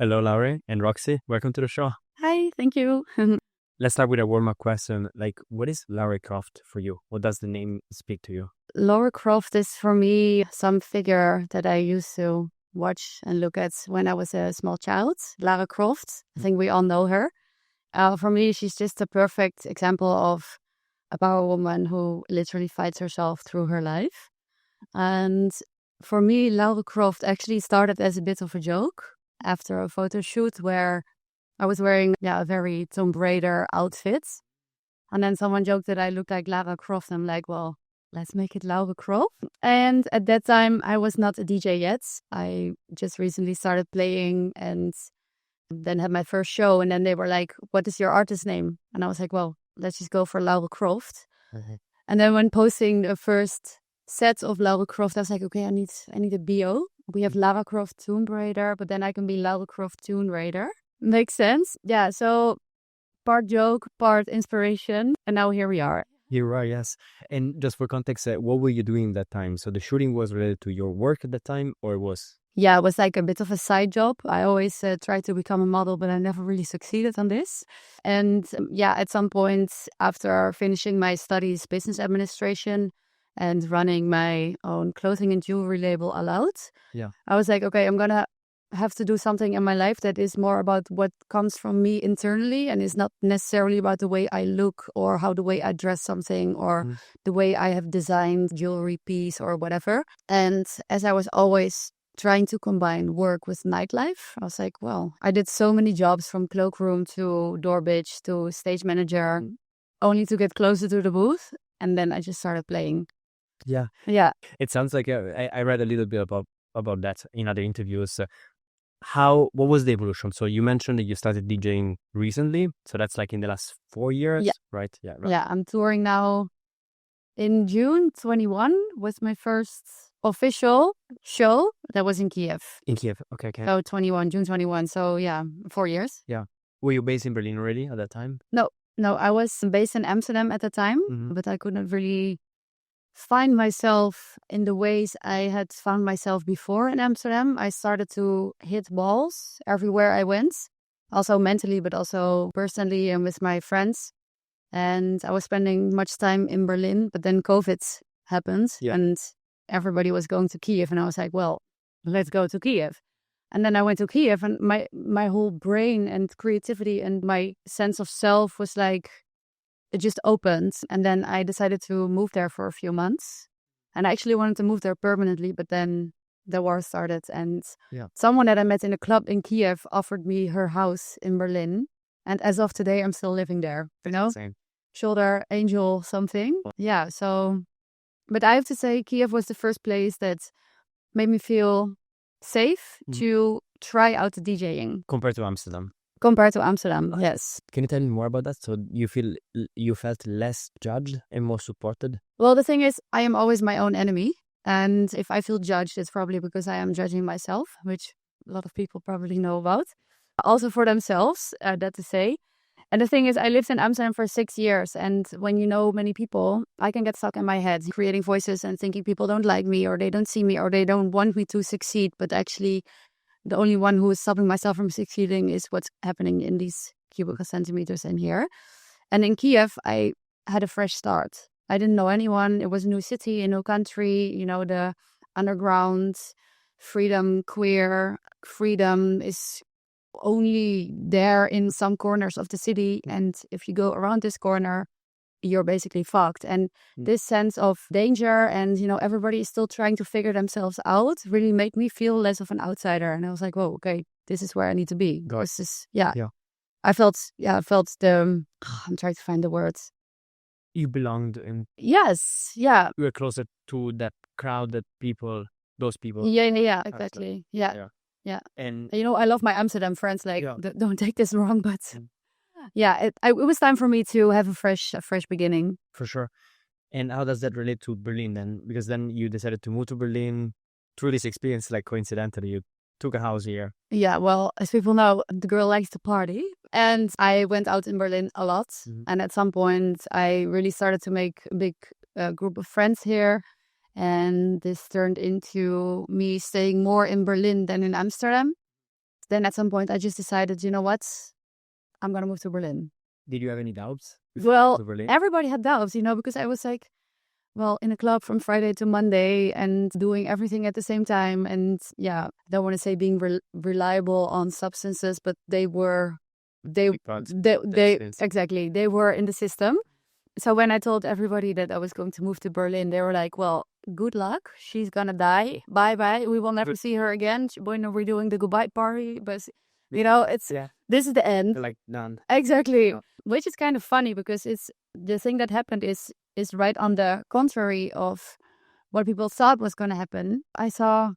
Hello, Laure and Roxy. Welcome to the show. Hi, thank you. Let's start with a warm-up question. Like, what is Laure Croft for you? What does the name speak to you? Laure Croft is for me some figure that I used to watch and look at when I was a small child. Laure Croft, I think we all know her. For me, she's just a perfect example of a power woman who literally fights herself through her life. And for me, Laure Croft actually started as a bit of a joke after a photo shoot where I was wearing a very Tomb Raider outfit. And then someone joked that I looked like Lara Croft. I'm like, well, let's make it Laure Croft. And at that time, I was not a DJ yet. I just recently started playing and then had my first show. And then they were like, what is your artist name? And I was like, well, let's just go for Laure Croft. Mm-hmm. And then when posting the first set of Laure Croft, I was like, okay, I need a bio. We have Lara Croft Tomb Raider, but then I can be Laure Croft Tomb Raider. Makes sense. Yeah, so part joke, part inspiration, and now here we are. Here we are, yes. And just for context, what were you doing that time? So the shooting was related to your work at that time, or it was? Yeah, it was like a bit of a side job. I always tried to become a model, but I never really succeeded on this. And at some point after finishing my studies, business administration, and running my own clothing and jewelry label Aloud, I was like, okay, I'm going to have to do something in my life that is more about what comes from me internally and is not necessarily about the way I look or how the way I dress something or the way I have designed jewelry piece or whatever. And as I was always trying to combine work with nightlife, I was like, well, I did so many jobs from cloakroom to door bitch to stage manager only to get closer to the booth. And then I just started playing. Yeah. It sounds like I read a little bit about that in other interviews. What was the evolution? So you mentioned that you started DJing recently. So that's like in the last 4 years, right? Yeah. Right. Yeah, I'm touring now in June 21 with my first official show that was in Kyiv. In Kyiv, okay. So June 21. So 4 years. Yeah. Were you based in Berlin already at that time? No, I was based in Amsterdam at the time, but I couldn't really find myself in the ways I had found myself before in Amsterdam. I started to hit walls everywhere I went, also mentally, but also personally and with my friends. And I was spending much time in Berlin, but then COVID happened and everybody was going to Kyiv. And I was like, well, let's go to Kyiv. And then I went to Kyiv and my whole brain and creativity and my sense of self was like, it just opened. And then I decided to move there for a few months. And I actually wanted to move there permanently, but then the war started. And someone that I met in a club in Kyiv offered me her house in Berlin. And as of today, I'm still living there, you know? Same. Shoulder angel something. Yeah, so... But I have to say, Kyiv was the first place that made me feel safe to try out the DJing. Compared to Amsterdam? Compared to Amsterdam, yes. Can you tell me more about that? So you felt less judged and more supported? Well, the thing is, I am always my own enemy. And if I feel judged, it's probably because I am judging myself, which a lot of people probably know about. Also for themselves, that to say. And the thing is, I lived in Amsterdam for 6 years. And when you know many people, I can get stuck in my head, creating voices and thinking people don't like me or they don't see me or they don't want me to succeed. But actually, the only one who is stopping myself from succeeding is what's happening in these cubical centimeters in here. And in Kyiv, I had a fresh start. I didn't know anyone. It was a new city, a new country, you know, the underground freedom, queer freedom is only there in some corners of the city. And if you go around this corner, you're basically fucked. And this sense of danger and, you know, everybody is still trying to figure themselves out really made me feel less of an outsider. And I was like, whoa, okay, this is where I need to be. This is, I felt the, I'm trying to find the words. You belonged in. Yes, yeah. You were closer to that crowd, those people. Yeah, exactly. Yeah. And, you know, I love my Amsterdam friends. Like, don't take this wrong, but... it was time for me to have a fresh beginning. For sure. And how does that relate to Berlin then? Because then you decided to move to Berlin through this experience, like coincidentally, you took a house here. Yeah, well, as people know, the girl likes to party. And I went out in Berlin a lot. And at some point, I really started to make a big group of friends here. And this turned into me staying more in Berlin than in Amsterdam. Then at some point I just decided, you know what, I'm going to move to Berlin. Did you have any doubts? Well, everybody had doubts, because I was like, well, in a club from Friday to Monday and doing everything at the same time. And I don't want to say being reliable on substances, but they were exactly, they were in the system. So when I told everybody that I was going to move to Berlin, they were like, well, good luck. She's going to die. Bye-bye. We will never see her again. When we're doing the goodbye party. But, this is the end. They're like, none. Exactly. Which is kind of funny because it's the thing that happened is right on the contrary of what people thought was going to happen. I saw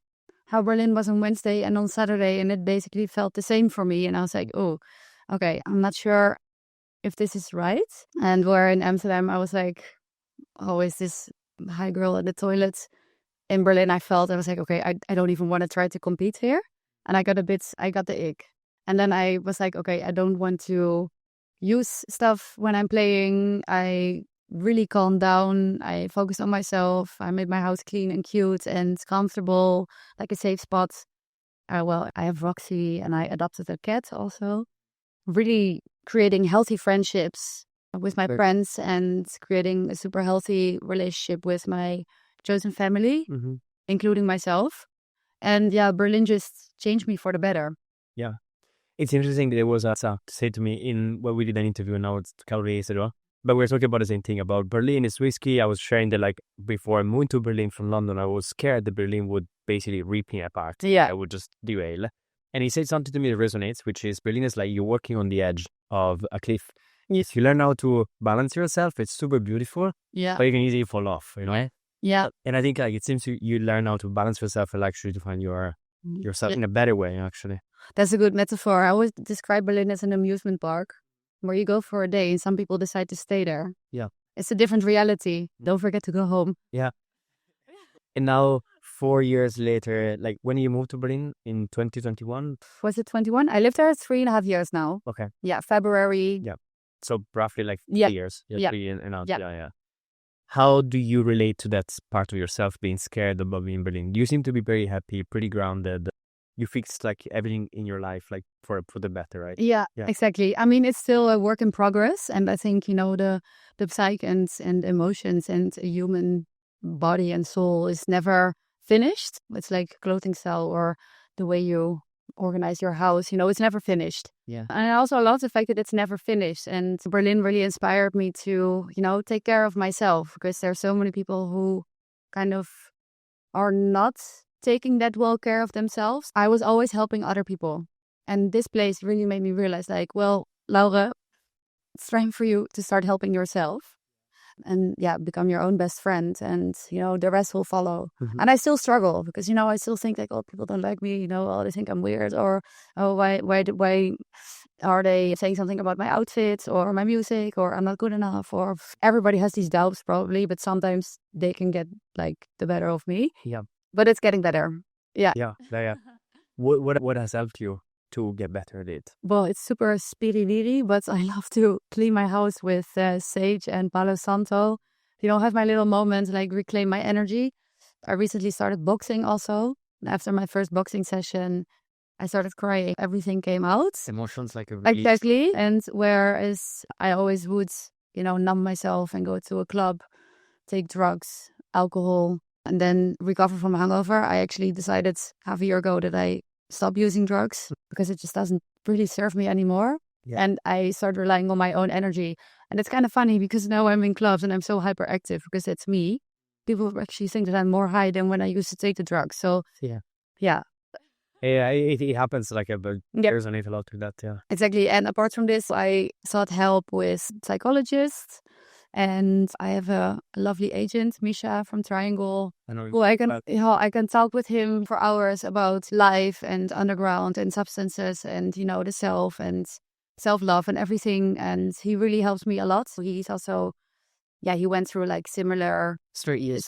how Berlin was on Wednesday and on Saturday, and it basically felt the same for me. And I was like, oh, okay, I'm not sure if this is right. And where in Amsterdam, I was like, always this high girl at the toilet. In Berlin, I was like, okay, I don't even want to try to compete here. And I got the ick. And then I was like, okay, I don't want to use stuff when I'm playing. I really calmed down. I focused on myself. I made my house clean and cute and comfortable, like a safe spot. I have Roxy and I adopted a cat also. Really creating healthy friendships with my friends and creating a super healthy relationship with my chosen family, including myself. And Berlin just changed me for the better. Yeah. It's interesting that there was say to me we did an interview, now it's Calgary, etc. But we're talking about the same thing about Berlin is risky. I was sharing that before I moved to Berlin from London, I was scared that Berlin would basically rip me apart. Yeah. I would just derail. And he said something to me that resonates, which is Berlin is like you're walking on the edge of a cliff. If you learn how to balance yourself, it's super beautiful. Yeah. But you can easily fall off, Yeah. And I think it seems you learn how to balance yourself and actually to find yourself in a better way, actually. That's a good metaphor. I always describe Berlin as an amusement park where you go for a day and some people decide to stay there. Yeah. It's a different reality. Don't forget to go home. Yeah. And now 4 years later, when you moved to Berlin in 2021? Was it 21? I lived there 3.5 years now. Okay. Yeah, February. Yeah. So roughly 3 years. Yeah. 3 and out. Yeah. How do you relate to that part of yourself being scared about being in Berlin? You seem to be very happy, pretty grounded. You fixed everything in your life for the better, right? Yeah, exactly. I mean, it's still a work in progress. And I think, the psyche and emotions and a human body and soul is never finished. It's like a clothing cell or the way you organize your house, it's never finished. Yeah. And I also love the fact that it's never finished. And Berlin really inspired me to, take care of myself because there are so many people who kind of are not taking that well care of themselves. I was always helping other people. And this place really made me realize well, Laure, it's time for you to start helping yourself and become your own best friend. And, the rest will follow. Mm-hmm. And I still struggle because, I still think people don't like me, they think I'm weird or, why are they saying something about my outfit or my music or I'm not good enough or everybody has these doubts probably, but sometimes they can get the better of me. Yeah. But it's getting better. Yeah. Yeah. What has helped you to get better at it? Well, it's super speedy, but I love to clean my house with sage and Palo Santo. Have my little moments, reclaim my energy. I recently started boxing also. After my first boxing session, I started crying. Everything came out. Emotions a release. Exactly. And whereas I always would, numb myself and go to a club, take drugs, alcohol, and then recover from a hangover, I actually decided half a year ago that I stop using drugs because it just doesn't really serve me anymore. Yeah. And I started relying on my own energy. And it's kind of funny because now I'm in clubs and I'm so hyperactive because it's me. People actually think that I'm more high than when I used to take the drugs. So yeah. Yeah, it happens but there's a lot to that. Yeah. Exactly. And apart from this, I sought help with psychologists. And I have a lovely agent, Misha from Triangle, who I can talk with him for hours about life and underground and substances and, the self and self-love and everything. And he really helps me a lot. He's also, he went through similar stages.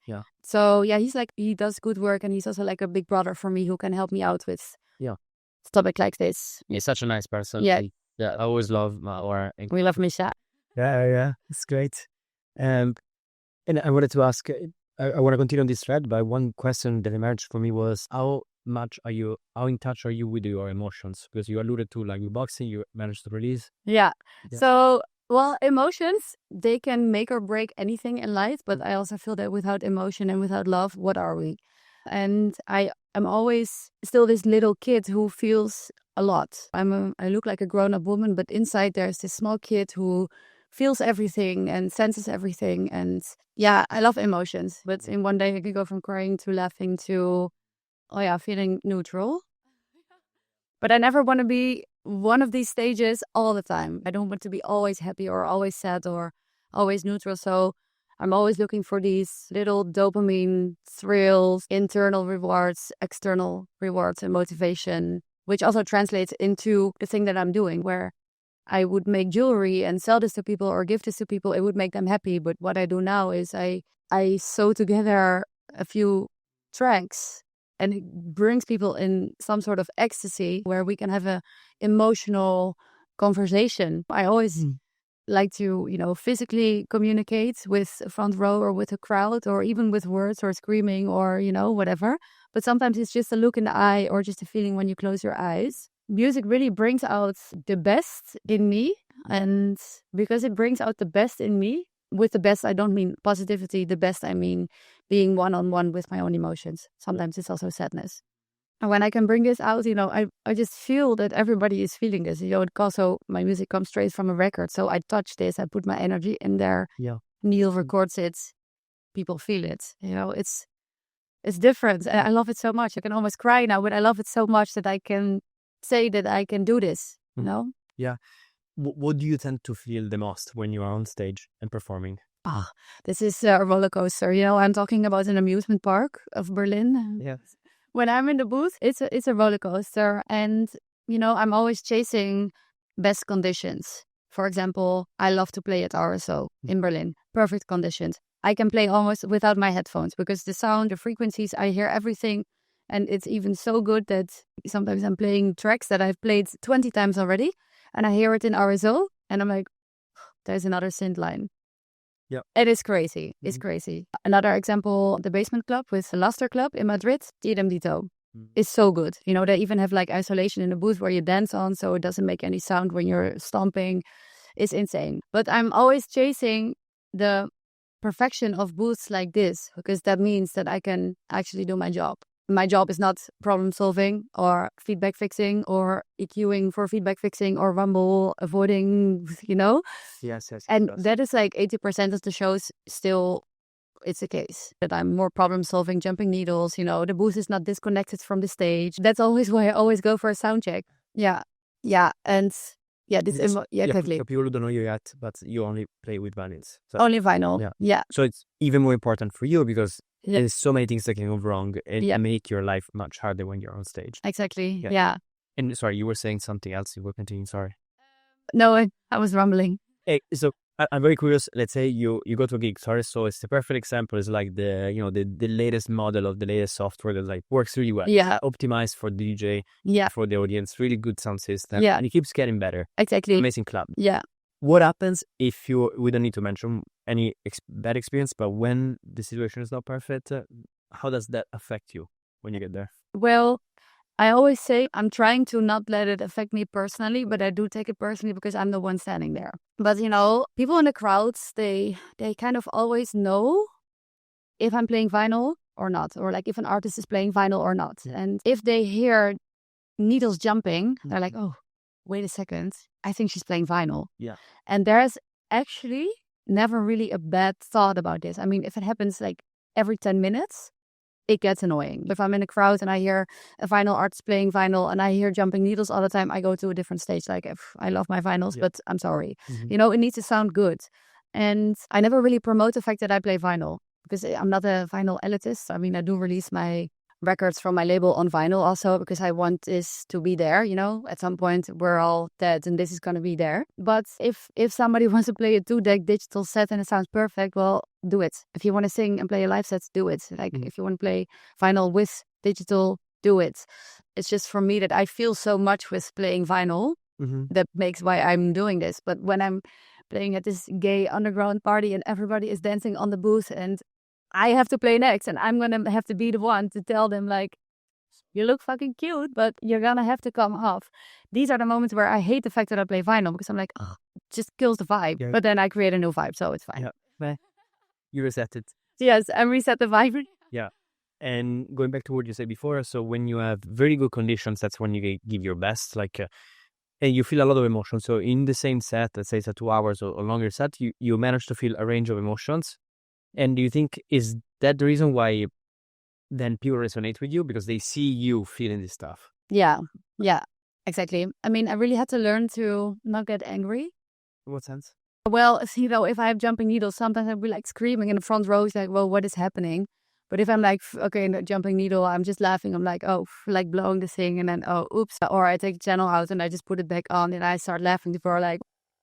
Yeah. So he does good work and he's also a big brother for me who can help me out with topic like this. He's such a nice person. Yeah. Yeah. I always love We love Misha. Yeah, it's great. And I wanted to ask, I want to continue on this thread, but one question that emerged for me was how how in touch are you with your emotions? Because you alluded to like with boxing, you managed to release. Yeah. So, well, emotions, they can make or break anything in life, but I also feel that without emotion and without love, what are we? And I am always still this little kid who feels a lot. I look like a grown-up woman, but inside there's this small kid who feels everything and senses everything. And yeah, I love emotions, but in one day I could go from crying to laughing to, feeling neutral. But I never want to be one of these stages all the time. I don't want to be always happy or always sad or always neutral. So I'm always looking for these little dopamine thrills, internal rewards, external rewards and motivation, which also translates into the thing that I'm doing, where I would make jewelry and sell this to people or give this to people. It would make them happy. But what I do now is I sew together a few tracks, and it brings people in some sort of ecstasy where we can have a emotional conversation. I always like to, physically communicate with a front row or with a crowd or even with words or screaming or, whatever. But sometimes it's just a look in the eye or just a feeling when you close your eyes. Music really brings out the best in me. And because it brings out the best in me, with the best, I don't mean positivity. The best, I mean being one-on-one with my own emotions. Sometimes it's also sadness. And when I can bring this out, I just feel that everybody is feeling this. Also my music comes straight from a record. So I touch this, I put my energy in there. Yeah. Neil records it. People feel it. It's different. I love it so much. I can almost cry now, but I love it so much that I can say that I can do this, Yeah. What do you tend to feel the most when you are on stage and performing? This is a roller coaster. I'm talking about an amusement park of Berlin. Yes. When I'm in the booth, it's a roller coaster. And, I'm always chasing best conditions. For example, I love to play at RSO in Berlin. Perfect conditions. I can play almost without my headphones because the sound, the frequencies, I hear everything. And it's even so good that sometimes I'm playing tracks that I've played 20 times already. And I hear it in RSO. And I'm like, there's another synth line. Yeah. It is crazy. It's crazy. Another example, the Basement Club with the Luster Club in Madrid, idem dito. It's so good. They even have like isolation in the booth where you dance on, so it doesn't make any sound when you're stomping. It's insane. But I'm always chasing the perfection of booths like this because that means that I can actually do my job. My job is not problem solving or feedback fixing or EQing for feedback fixing or rumble avoiding, Yes. And that is like 80% of the shows still, it's the case. That I'm more problem solving, jumping needles, the booth is not disconnected from the stage. That's always why I always go for a sound check. Yeah. And exactly. For people who don't know you yet, but you only play with vinyls. So, only vinyl. Yeah. So it's even more important for you because there's so many things that can go wrong and make your life much harder when you're on stage. Exactly. Yeah. And sorry, you were saying something else. You were continuing. Sorry. No, I was rumbling. Hey, so I'm very curious. Let's say you go to a gig. Sorry, so it's the perfect example. It's like the latest model of the latest software that like works really well. Yeah. Optimized for the DJ. Yeah. For the audience. Really good sound system. Yeah. And it keeps getting better. Exactly. Amazing club. Yeah. What happens if we don't need to mention any bad experience, but when the situation is not perfect, how does that affect you when you get there? Well, I always say I'm trying to not let it affect me personally, but I do take it personally because I'm the one standing there. But, people in the crowds, they kind of always know if I'm playing vinyl or not, or like if an artist is playing vinyl or not. And if they hear needles jumping, they're like, oh, wait a second, I think she's playing vinyl. Yeah. And there's actually never really a bad thought about this. I mean, if it happens like every 10 minutes, it gets annoying. If I'm in a crowd and I hear a vinyl artist playing vinyl and I hear jumping needles all the time, I go to a different stage. Like, if I love my vinyls, but I'm sorry. It needs to sound good. And I never really promote the fact that I play vinyl because I'm not a vinyl elitist. I mean, I do release my records from my label on vinyl also because I want this to be there, at some point we're all dead and this is going to be there. But if somebody wants to play a 2-deck digital set and it sounds perfect, well, do it. If you want to sing and play a live set, do it. Like if you want to play vinyl with digital, do it. It's just for me that I feel so much with playing vinyl that makes why I'm doing this. But when I'm playing at this gay underground party and everybody is dancing on the booth and I have to play next and I'm going to have to be the one to tell them like, you look fucking cute, but you're gonna have to come off. These are the moments where I hate the fact that I play vinyl because I'm like, oh, it just kills the vibe. Yeah. But then I create a new vibe, so it's fine. Yeah. You reset it. Yes, and reset the vibe. Yeah. And going back to what you said before, so when you have very good conditions, that's when you give your best, like, and you feel a lot of emotion. So in the same set, let's say it's a 2 hours or longer set, you manage to feel a range of emotions. And do you think, is that the reason why then people resonate with you? Because they see you feeling this stuff? Yeah, exactly. I mean, I really had to learn to not get angry. In what sense? Well, if I have jumping needles, sometimes I'll be like screaming in the front row. It's like, well, what is happening? But if I'm like, okay, in the jumping needle, I'm just laughing. I'm like, oh, like blowing the thing, and then, oh, oops. Or I take the channel out and I just put it back on and I start laughing. People are like,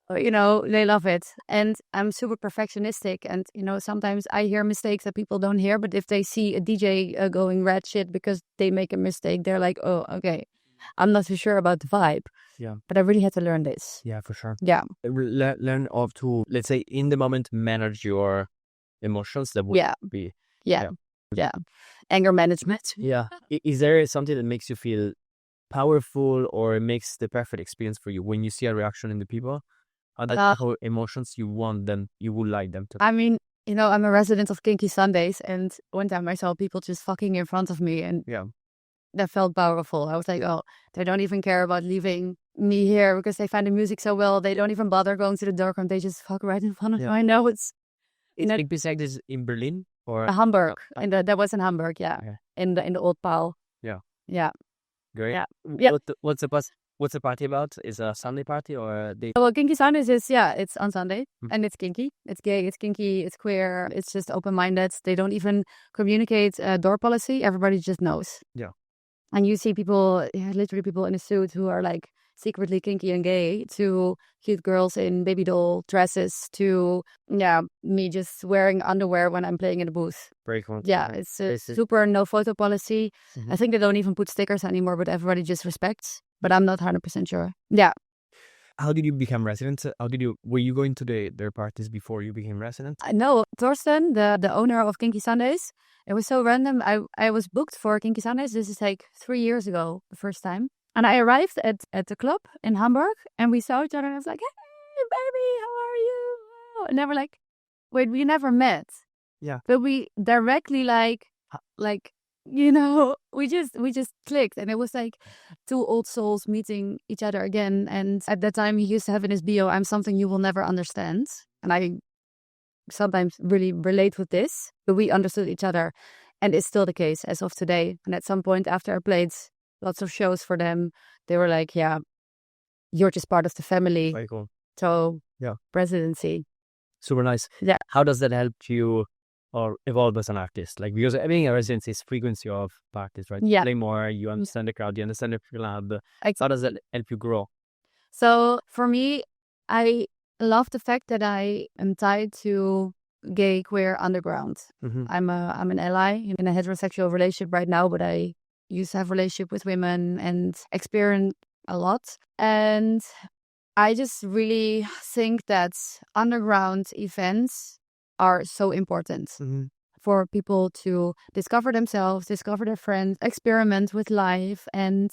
they love it. And I'm super perfectionistic. And, sometimes I hear mistakes that people don't hear. But if they see a DJ going red shit because they make a mistake, they're like, oh, okay, I'm not too sure about the vibe. Yeah. But I really had to learn this. Yeah, for sure. Yeah. Learn to, let's say, in the moment, manage your emotions. That would be... Yeah. Anger management. Yeah. Is there something that makes you feel powerful or makes the perfect experience for you when you see a reaction in the people? How emotions you want them, you would like them to... I mean, I'm a resident of Kinky Sundays, and one time I saw people just fucking in front of me, and that felt powerful. I was like, oh, they don't even care about leaving me here because they find the music so well. They don't even bother going to the darkroom. They just fuck right in front of me. I know it's... Big beside this in Berlin? Or Hamburg. That was in Hamburg, yeah. Okay. In the old Paul. Yeah. Yeah. Great. Yeah. What's the party about? Is it a Sunday party or a day? Well, Kinky Sundays is, it's on Sunday. And it's kinky. It's gay, it's kinky, it's queer. It's just open-minded. They don't even communicate door policy. Everybody just knows. Yeah. And you see people, literally people in a suit who are like secretly kinky and gay, to cute girls in baby doll dresses, to me just wearing underwear when I'm playing in the booth. Very cool. Yeah, it's a super no photo policy. Mm-hmm. I think they don't even put stickers anymore, but everybody just respects. But I'm not 100% sure. Yeah. How did you become resident? Were you going to their parties before you became resident? No, Thorsten, the owner of Kinky Sundays, it was so random. I was booked for Kinky Sundays. This is like 3 years ago, the first time. And I arrived at the club in Hamburg, and we saw each other, and I was like, hey, baby, how are you? And they were like, wait, we never met. Yeah. But we directly we just clicked, and it was like two old souls meeting each other again. And at that time, he used to have in his bio, I'm something you will never understand. And I sometimes really relate with this, but we understood each other. And it's still the case as of today. And at some point after I played lots of shows for them, they were like, yeah, you're just part of the family. Very cool. So, Residency. Super nice. Yeah. How does that help you or evolve as an artist? Like, because being a resident is frequency of parties, right? Yeah. You play more, you understand the crowd, you understand the club. How does that help you grow? So, for me, I love the fact that I am tied to gay, queer underground. Mm-hmm. I'm an ally in a heterosexual relationship right now, but I used to have a relationship with women and experience a lot. And I just really think that underground events are so important for people to discover themselves, discover their friends, experiment with life. And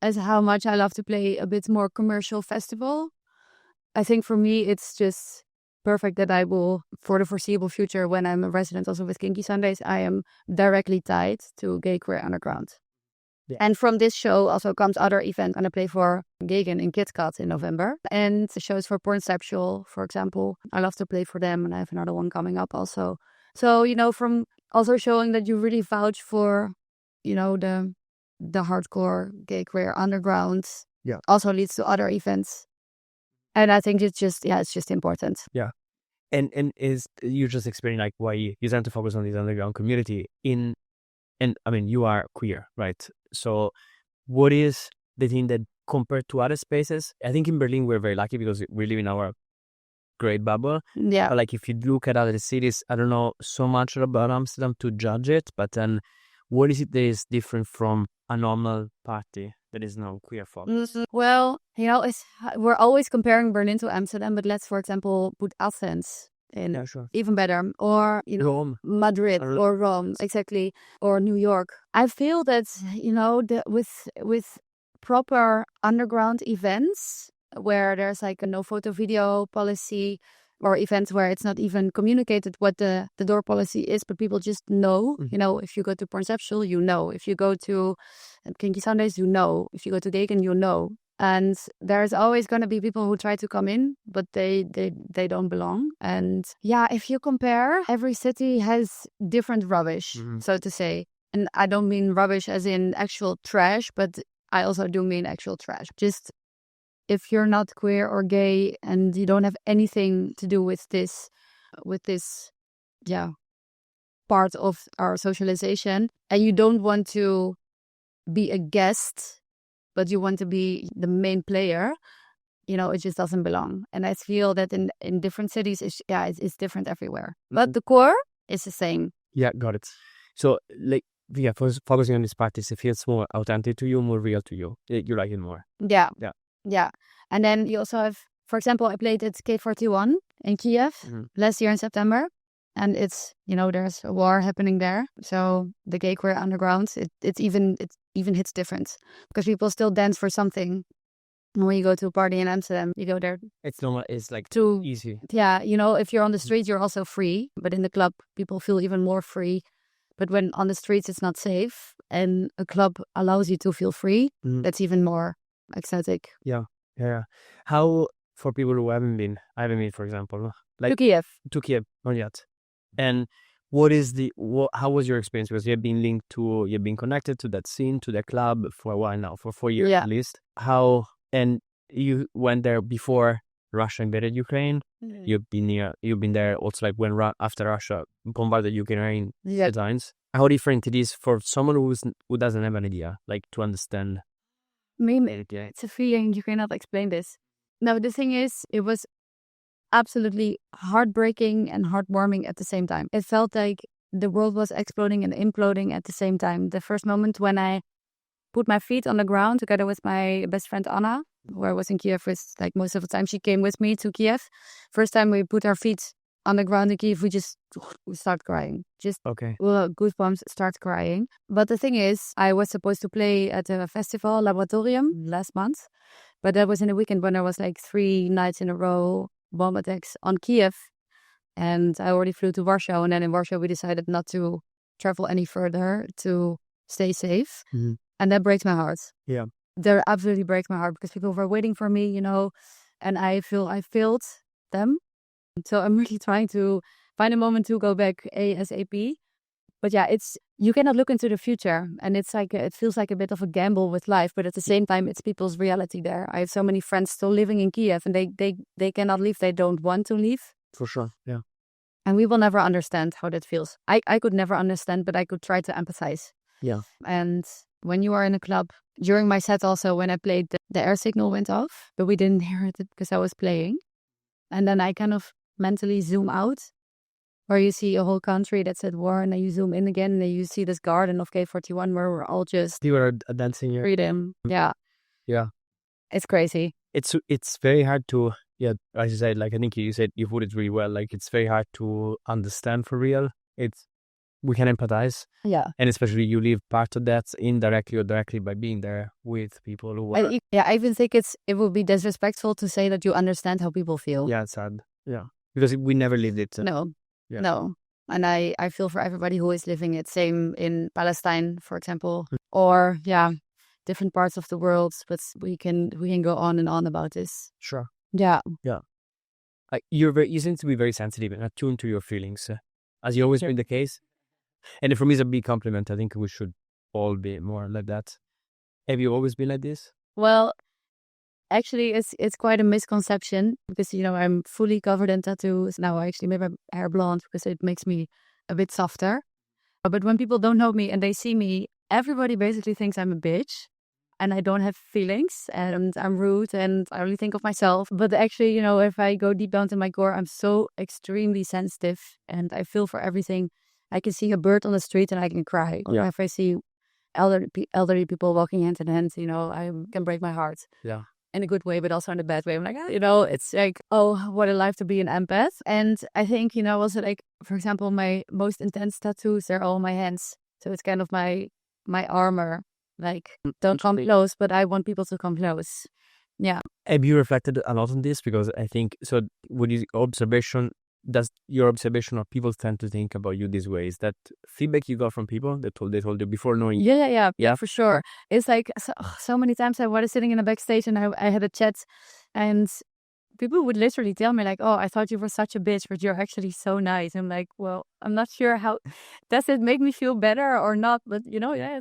as how much I love to play a bit more commercial festival, I think for me it's just perfect that I will, for the foreseeable future, when I'm a resident also with Kinky Sundays, I am directly tied to gay queer underground. Yeah. And from this show also comes other events. I'm going to play for Gagan in KitKat in November. And the shows for Pornceptual, for example. I love to play for them, and I have another one coming up also. So, from also showing that you really vouch for, the hardcore gay queer underground also leads to other events. And I think it's just important. Yeah. And is you just explaining like why you tend to focus on this underground community and I mean, you are queer, right? So what is the thing that compared to other spaces, I think in Berlin, we're very lucky because we live in our great bubble. Yeah. But like if you look at other cities, I don't know so much about Amsterdam to judge it, but then what is it that is different from a normal party that is now queer folk? Well, we're always comparing Berlin to Amsterdam, but let's, for example, put Athens in even better, or Rome. Madrid or Rome, exactly, or New York. I feel that with proper underground events where there's like a no photo video policy, or events where it's not even communicated what the door policy is, but people just know. If you go to Pornceptual, if you go to Kinky Sundays, if you go to Dagen, and there's always going to be people who try to come in, but they don't belong. And if you compare, every city has different rubbish, so to say. And I don't mean rubbish as in actual trash, but I also do mean actual trash. Just if you're not queer or gay and you don't have anything to do with this part of our socialization, and you don't want to be a guest, but you want to be the main player, it just doesn't belong. And I feel that in different cities, it's different everywhere. But the core is the same. Yeah, got it. So, focusing on this practice, it feels more authentic to you, more real to you. You like it more. Yeah. And then you also have, for example, I played at K41 in Kyiv last year in September. And it's, there's a war happening there. So the gay queer underground, it even hits different. Because people still dance for something. And when you go to a party in Amsterdam, you go there. It's normal. It's like too easy. Yeah, if you're on the street, you're also free. But in the club, people feel even more free. But when on the streets, it's not safe. And a club allows you to feel free. That's even more ecstatic. Yeah. How, for people who haven't been, for example, like to Kyiv, not yet. And how was your experience? Because you've been connected to that scene, to the club for a while now, for 4 years at least. And you went there before Russia invaded Ukraine. You've been there also like when after Russia bombarded Ukraine times. How different it is for someone who doesn't have an idea, like to understand. Maybe it's a feeling, you cannot explain this. No, the thing is, it was absolutely heartbreaking and heartwarming at the same time. It felt like the world was exploding and imploding at the same time. The first moment when I put my feet on the ground together with my best friend Anna, who I was in Kyiv with, like most of the time she came with me to Kyiv. First time we put our feet on the ground in Kyiv, we start crying. Just goosebumps, start crying. But the thing is, I was supposed to play at a festival, Laboratorium, last month. But that was in a weekend when there was like 3 nights in a row bomb attacks on Kyiv. And I already flew to Warsaw. And then in Warsaw, we decided not to travel any further to stay safe. And that breaks my heart. Yeah. That absolutely breaks my heart because people were waiting for me, and I feel I failed them. So I'm really trying to find a moment to go back ASAP. But you cannot look into the future, and it's like it feels like a bit of a gamble with life. But at the same time, it's people's reality there. I have so many friends still living in Kyiv, and they cannot leave. They don't want to leave. For sure, yeah. And we will never understand how that feels. I could never understand, but I could try to empathize. Yeah. And when you are in a club, during my set also, when I played, the air signal went off, but we didn't hear it because I was playing. And then I kind of mentally zoom out, where you see a whole country that's at war, and then you zoom in again, and then you see this garden of K41 where we're all just... You were dancing here. Freedom. Yeah. It's crazy. It's very hard to, as you said, like I think you said, you put it really well, like it's very hard to understand for real. We can empathize. Yeah. And especially you live part of that indirectly or directly by being there with people who are... I even think it would be disrespectful to say that you understand how people feel. Yeah, it's sad. Yeah. Because we never lived it. No. And I feel for everybody who is living it. Same in Palestine, for example. Or, different parts of the world. But we can go on and on about this. Sure. Yeah. You seem to be very sensitive and attuned to your feelings. As you always been the case. And for me, it's a big compliment. I think we should all be more like that. Have you always been like this? Well, actually, it's quite a misconception because, I'm fully covered in tattoos. Now I actually made my hair blonde because it makes me a bit softer. But when people don't know me and they see me, everybody basically thinks I'm a bitch and I don't have feelings and I'm rude and I only think of myself. But actually, if I go deep down to my core, I'm so extremely sensitive and I feel for everything. I can see a bird on the street and I can cry. Yeah. If I see elderly people walking hand in hand, I can break my heart. Yeah. in a good way, but also in a bad way. I'm like, it's like, oh, what a life to be an empath. And I think, also like, for example, my most intense tattoos, they're all on my hands. So it's kind of my armor. Like, don't come close, but I want people to come close. Yeah. Have you reflected a lot on this? Because I think, so with your observation, does your observation of people tend to think about you this way? Is that feedback you got from people that they told you before knowing? Yeah, for sure. It's like so many times I was sitting in a backstage and I had a chat and people would literally tell me like, oh, I thought you were such a bitch, but you're actually so nice. I'm like, well, I'm not sure how, does it make me feel better or not? But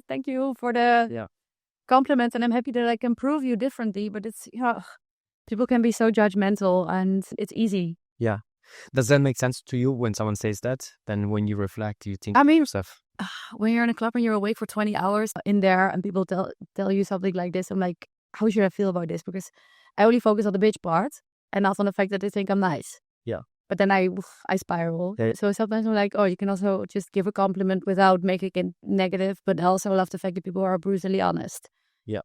thank you for the compliment, and I'm happy that I can prove you differently, but it's, people can be so judgmental and it's easy. Yeah. Does that make sense to you when someone says that? Then when you reflect, you think yourself. When you're in a club and you're awake for 20 hours in there and people tell you something like this, I'm like, how should I feel about this? Because I only focus on the bitch part and not on the fact that they think I'm nice. Yeah. But then I spiral. Yeah. So sometimes I'm like, oh, you can also just give a compliment without making it negative, but I also love the fact that people are brutally honest. Yeah.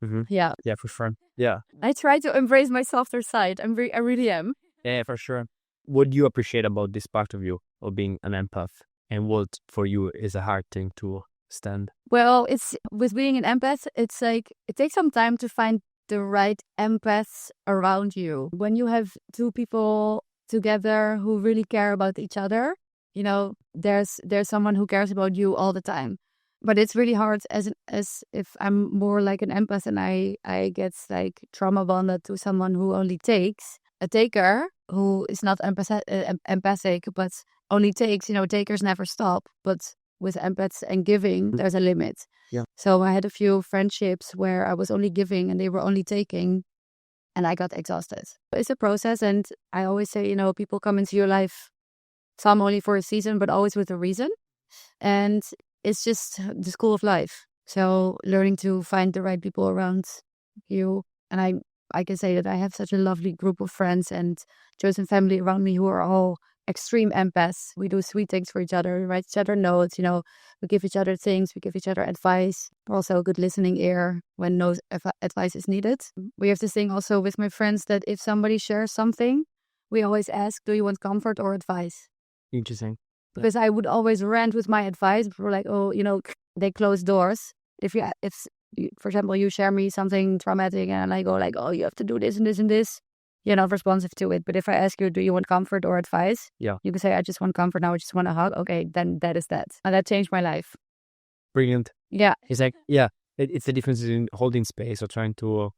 Mm-hmm. Yeah. Yeah, for sure. Yeah. I try to embrace my softer side. I really am. Yeah, for sure. What do you appreciate about this part of you, of being an empath? And what for you is a hard thing to stand? Well, it's with being an empath, it's like it takes some time to find the right empaths around you. When you have two people together who really care about each other, there's someone who cares about you all the time. But it's really hard as if I'm more like an empath and I get like trauma bonded to someone who only takes. A taker who is not empathic but only takes, takers never stop. But with empaths and giving, there's a limit. Yeah. So I had a few friendships where I was only giving and they were only taking, and I got exhausted. It's a process, and I always say, people come into your life, some only for a season, but always with a reason. And it's just the school of life. So learning to find the right people around you. And I can say that I have such a lovely group of friends and chosen family around me who are all extreme empaths. We do sweet things for each other. We write each other notes, we give each other things, we give each other advice. We're also a good listening ear when no advice is needed. We have this thing also with my friends that if somebody shares something, we always ask, do you want comfort or advice? Interesting. Because I would always rant with my advice. We're like, oh, they close doors. If for example, you share me something traumatic and I go like, oh, you have to do this and this and this, you're not responsive to it. But if I ask you, do you want comfort or advice? Yeah. You can say, I just want comfort now. I just want a hug. Okay, then that is that. And that changed my life. Brilliant. Yeah. It's like, it's the difference in holding space or trying to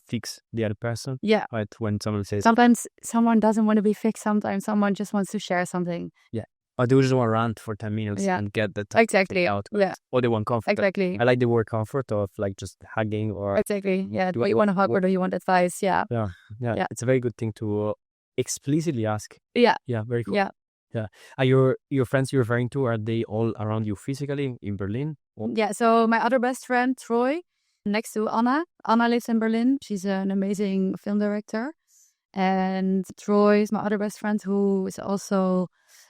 fix the other person. Yeah. Right. When someone says. Sometimes someone doesn't want to be fixed. Sometimes someone just wants to share something. Yeah. Or they just want to rant for 10 minutes and get that exactly out. Yeah. Or they want comfort. Exactly. I like the word comfort of like just hugging or. Exactly. Yeah. Do you want a hug or do you want advice? Yeah. Yeah. It's a very good thing to explicitly ask. Yeah. Yeah. Very cool. Yeah. Yeah. Are your friends you're referring to, are they all around you physically in Berlin? Or? Yeah. So my other best friend, Troy, next to Anna. Anna lives in Berlin. She's an amazing film director. And Troy is my other best friend, who is also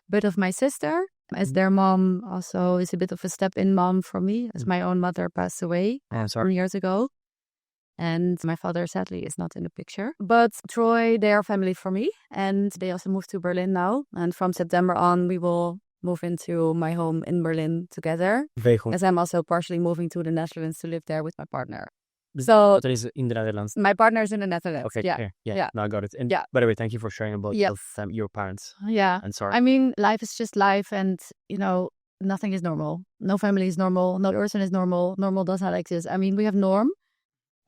a bit of my sister, as their mom also is a bit of a step-in mom for me, as my own mother passed away 4 years ago. And my father, sadly, is not in the picture. But Troy, they are family for me. And they also moved to Berlin now. And from September on, we will move into my home in Berlin together. Very cool. As I'm also partially moving to the Netherlands to live there with my partner. So that is in the Netherlands. My partner is in the Netherlands. Okay, yeah. Now I got it. And by the way, thank you for sharing about your parents. Yeah. And sorry. I mean, life is just life, and nothing is normal. No family is normal. No person is normal. Normal does not exist. I mean, we have norm,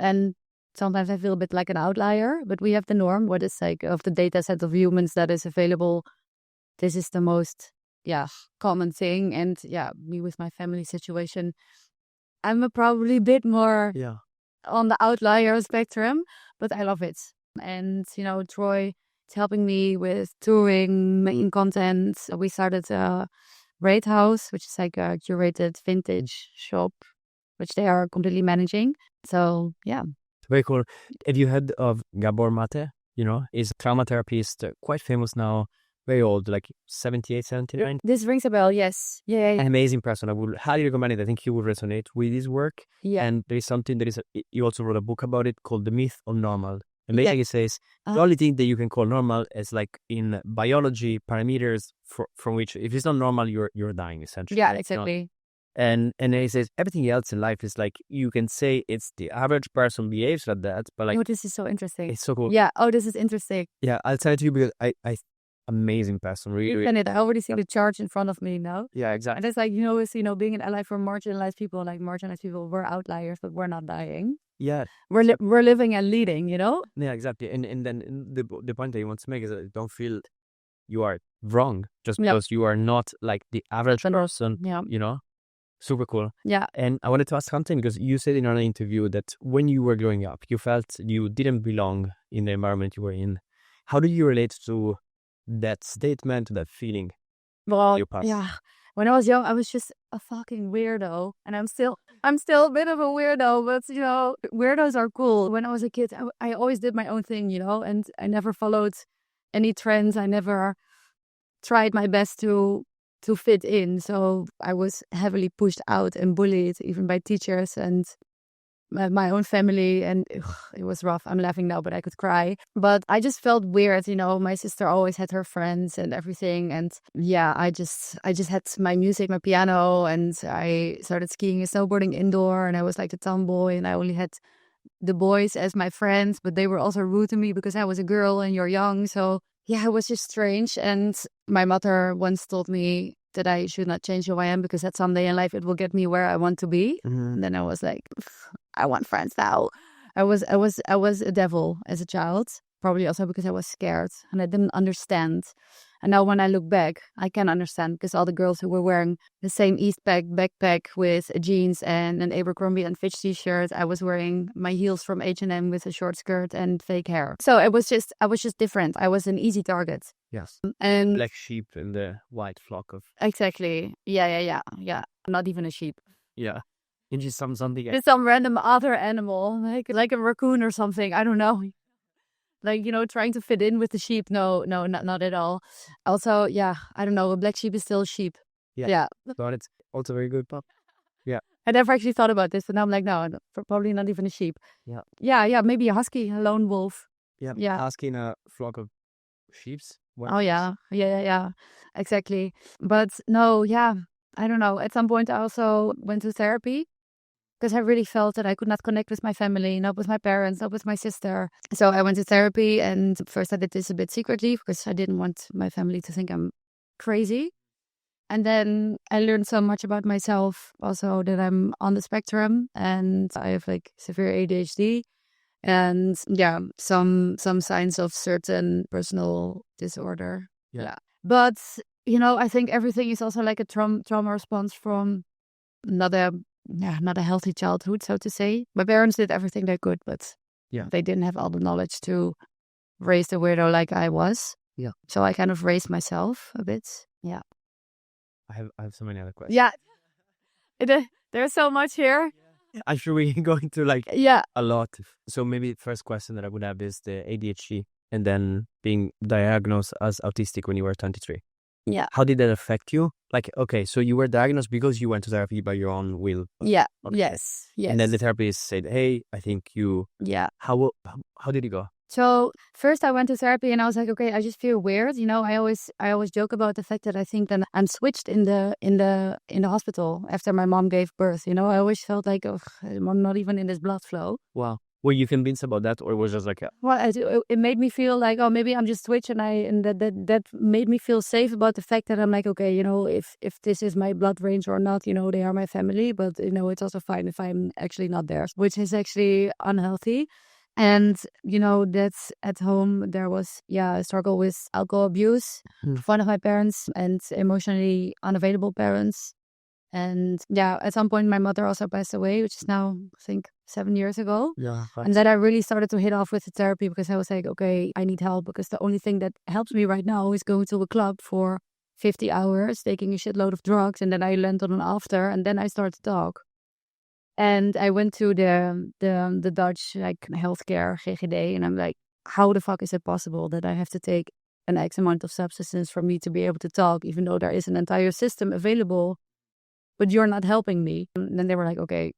and sometimes I feel a bit like an outlier, but we have the norm. What is like of the data set of humans that is available? This is the most common thing, and me with my family situation, I'm probably a bit more on the outlier spectrum, but I love it. And Troy is helping me with touring, making content. We started Rødhåd, which is like a curated vintage shop, which they are completely managing. So very cool. Have you heard of Gabor Mate? Is a trauma therapist, quite famous now, very old, like 78, 79. This rings a bell, yes. Yeah. An amazing person. I would highly recommend it. I think you would resonate with his work. Yeah. And there is something you also wrote a book about it called The Myth of Normal. And Yeah. basically it says the only thing that you can call normal is like in biology parameters from which if it's not normal, you're dying essentially. Yeah, exactly. And then he says everything else in life is like you can say it's the average person behaves like that, but like this is so interesting. it's so cool. Yeah. Oh, this is interesting. Yeah, I'll tell it to you because I amazing person, really. And I already see the chart in front of me now. Yeah, exactly. And it's like, being an ally for marginalized people, like marginalized people, we're outliers, but we're not dying. Yeah. We're living and leading, Yeah, exactly. And then the point that you want to make is that don't feel you are wrong just because you are not like the average person, Super cool. Yeah. And I wanted to ask something because you said in an interview that when you were growing up, you felt you didn't belong in the environment you were in. How do you relate to that statement, to that feeling? Well, yeah. When I was young, I was just a fucking weirdo, and I'm still a bit of a weirdo. But weirdos are cool. When I was a kid, I always did my own thing, and I never followed any trends. I never tried my best to fit in. So I was heavily pushed out and bullied, even by teachers and my own family, and it was rough. I'm laughing now, but I could cry. But I just felt weird, my sister always had her friends and everything, and I just had my music, my piano, and I started skiing and snowboarding indoor, and I was like the tomboy, and I only had the boys as my friends, but they were also rude to me because I was a girl and you're young. So it was just strange. And my mother once told me that I should not change who I am because that someday in life it will get me where I want to be. Mm-hmm. And then I was like, I want friends now. I was a devil as a child, probably also because I was scared and I didn't understand. And now when I look back, I can understand because all the girls who were wearing the same Eastpak backpack with jeans and an Abercrombie and Fitch t-shirt, I was wearing my heels from H&M with a short skirt and fake hair. So I was just different. I was an easy target. Yes. And black sheep in the white flock of. Exactly. Yeah. Not even a sheep. Yeah. And just something. Just some random other animal, like a raccoon or something. I don't know. Like, trying to fit in with the sheep. No, not at all. Also, I don't know. A black sheep is still a sheep. Yeah. But it's also very good, Pop. Yeah. I never actually thought about this, but now I'm like, no, probably not even a sheep. Yeah. Yeah. Maybe a husky, a lone wolf. Yeah. Husky in a flock of sheeps. Oh, yeah. Exactly. But no, I don't know. At some point, I also went to therapy. Because I really felt that I could not connect with my family, not with my parents, not with my sister. So I went to therapy, and first I did this a bit secretly because I didn't want my family to think I'm crazy. And then I learned so much about myself, also that I'm on the spectrum and I have like severe ADHD and some signs of certain personal disorder. Yeah. But, I think everything is also like a trauma response from not a healthy childhood, so to say. My parents did everything they could, but they didn't have all the knowledge to raise the weirdo like I was. Yeah. So I kind of raised myself a bit. Yeah. I have so many other questions. Yeah. There's so much here. I'm sure we can go into a lot. So maybe the first question that I would have is the ADHD and then being diagnosed as autistic when you were 23. Yeah. How did that affect you? Like, okay, so you were diagnosed because you went to therapy by your own will. Yeah. Okay. Yes. And then the therapist said, hey, I think you... Yeah. How did it go? So first I went to therapy and I was like, okay, I just feel weird. I always joke about the fact that I think that I'm switched in the hospital after my mom gave birth. I always felt like, oh, I'm not even in this blood flow. Wow. Were you convinced about that, or was it just like Well, it made me feel like, oh, maybe I'm just switched, and that made me feel safe about the fact that I'm like, okay, if this is my blood range or not, they are my family, but it's also fine if I'm actually not there, which is actually unhealthy. And that's at home. There was a struggle with alcohol abuse, one of my parents, and emotionally unavailable parents. And at some point, my mother also passed away, which is now, I think, 7 years ago. Yeah. Right. And then I really started to hit off with the therapy because I was like, okay, I need help because the only thing that helps me right now is going to a club for 50 hours, taking a shitload of drugs. And then I land on an after and then I start to talk. And I went to the Dutch healthcare, GGD. And I'm like, how the fuck is it possible that I have to take an X amount of substance for me to be able to talk, even though there is an entire system available, but you're not helping me. And then they were like, okay,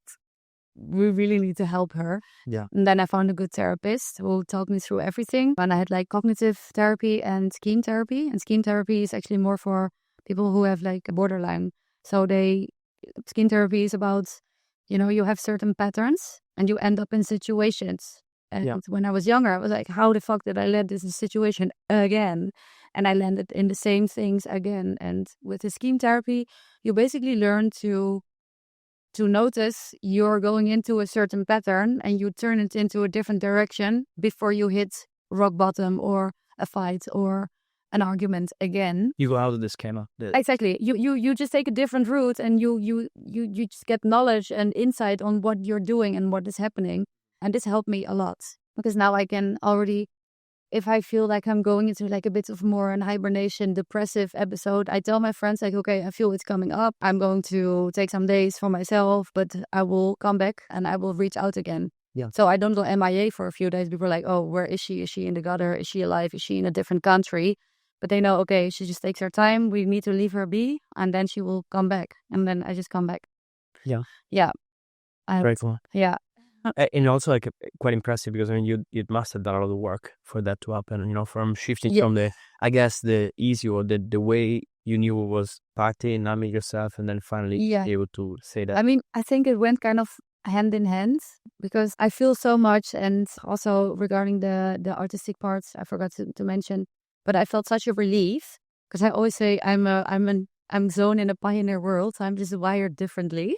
we really need to help her. Yeah. And then I found a good therapist who talked me through everything. And I had like cognitive therapy and scheme therapy. And scheme therapy is actually more for people who have like a borderline. So scheme therapy is about, you have certain patterns and you end up in situations. And when I was younger, I was like, how the fuck did I land this situation again? And I landed in the same things again. And with the scheme therapy, you basically learn to notice you're going into a certain pattern and you turn it into a different direction before you hit rock bottom or a fight or an argument again. You go out of the schema. Exactly. You just take a different route and you just get knowledge and insight on what you're doing and what is happening. And this helped me a lot because now I can already, if I feel like I'm going into like a bit of more an hibernation, depressive episode, I tell my friends like, okay, I feel it's coming up. I'm going to take some days for myself, but I will come back and I will reach out again. Yeah. So I don't go MIA for a few days. People are like, oh, where is she? Is she in the gutter? Is she alive? Is she in a different country? But they know, okay, she just takes her time. We need to leave her be and then she will come back. And then I just come back. Yeah. Yeah. Very cool. Yeah. And also like quite impressive because you must have done a lot of work for that to happen, from shifting from the easy or the way you knew it was party, numbing yourself, and then finally able to say that. I mean, I think it went kind of hand in hand because I feel so much. And also regarding the artistic parts, I forgot to mention, but I felt such a relief because I always say I'm zone in a pioneer world. So I'm just wired differently.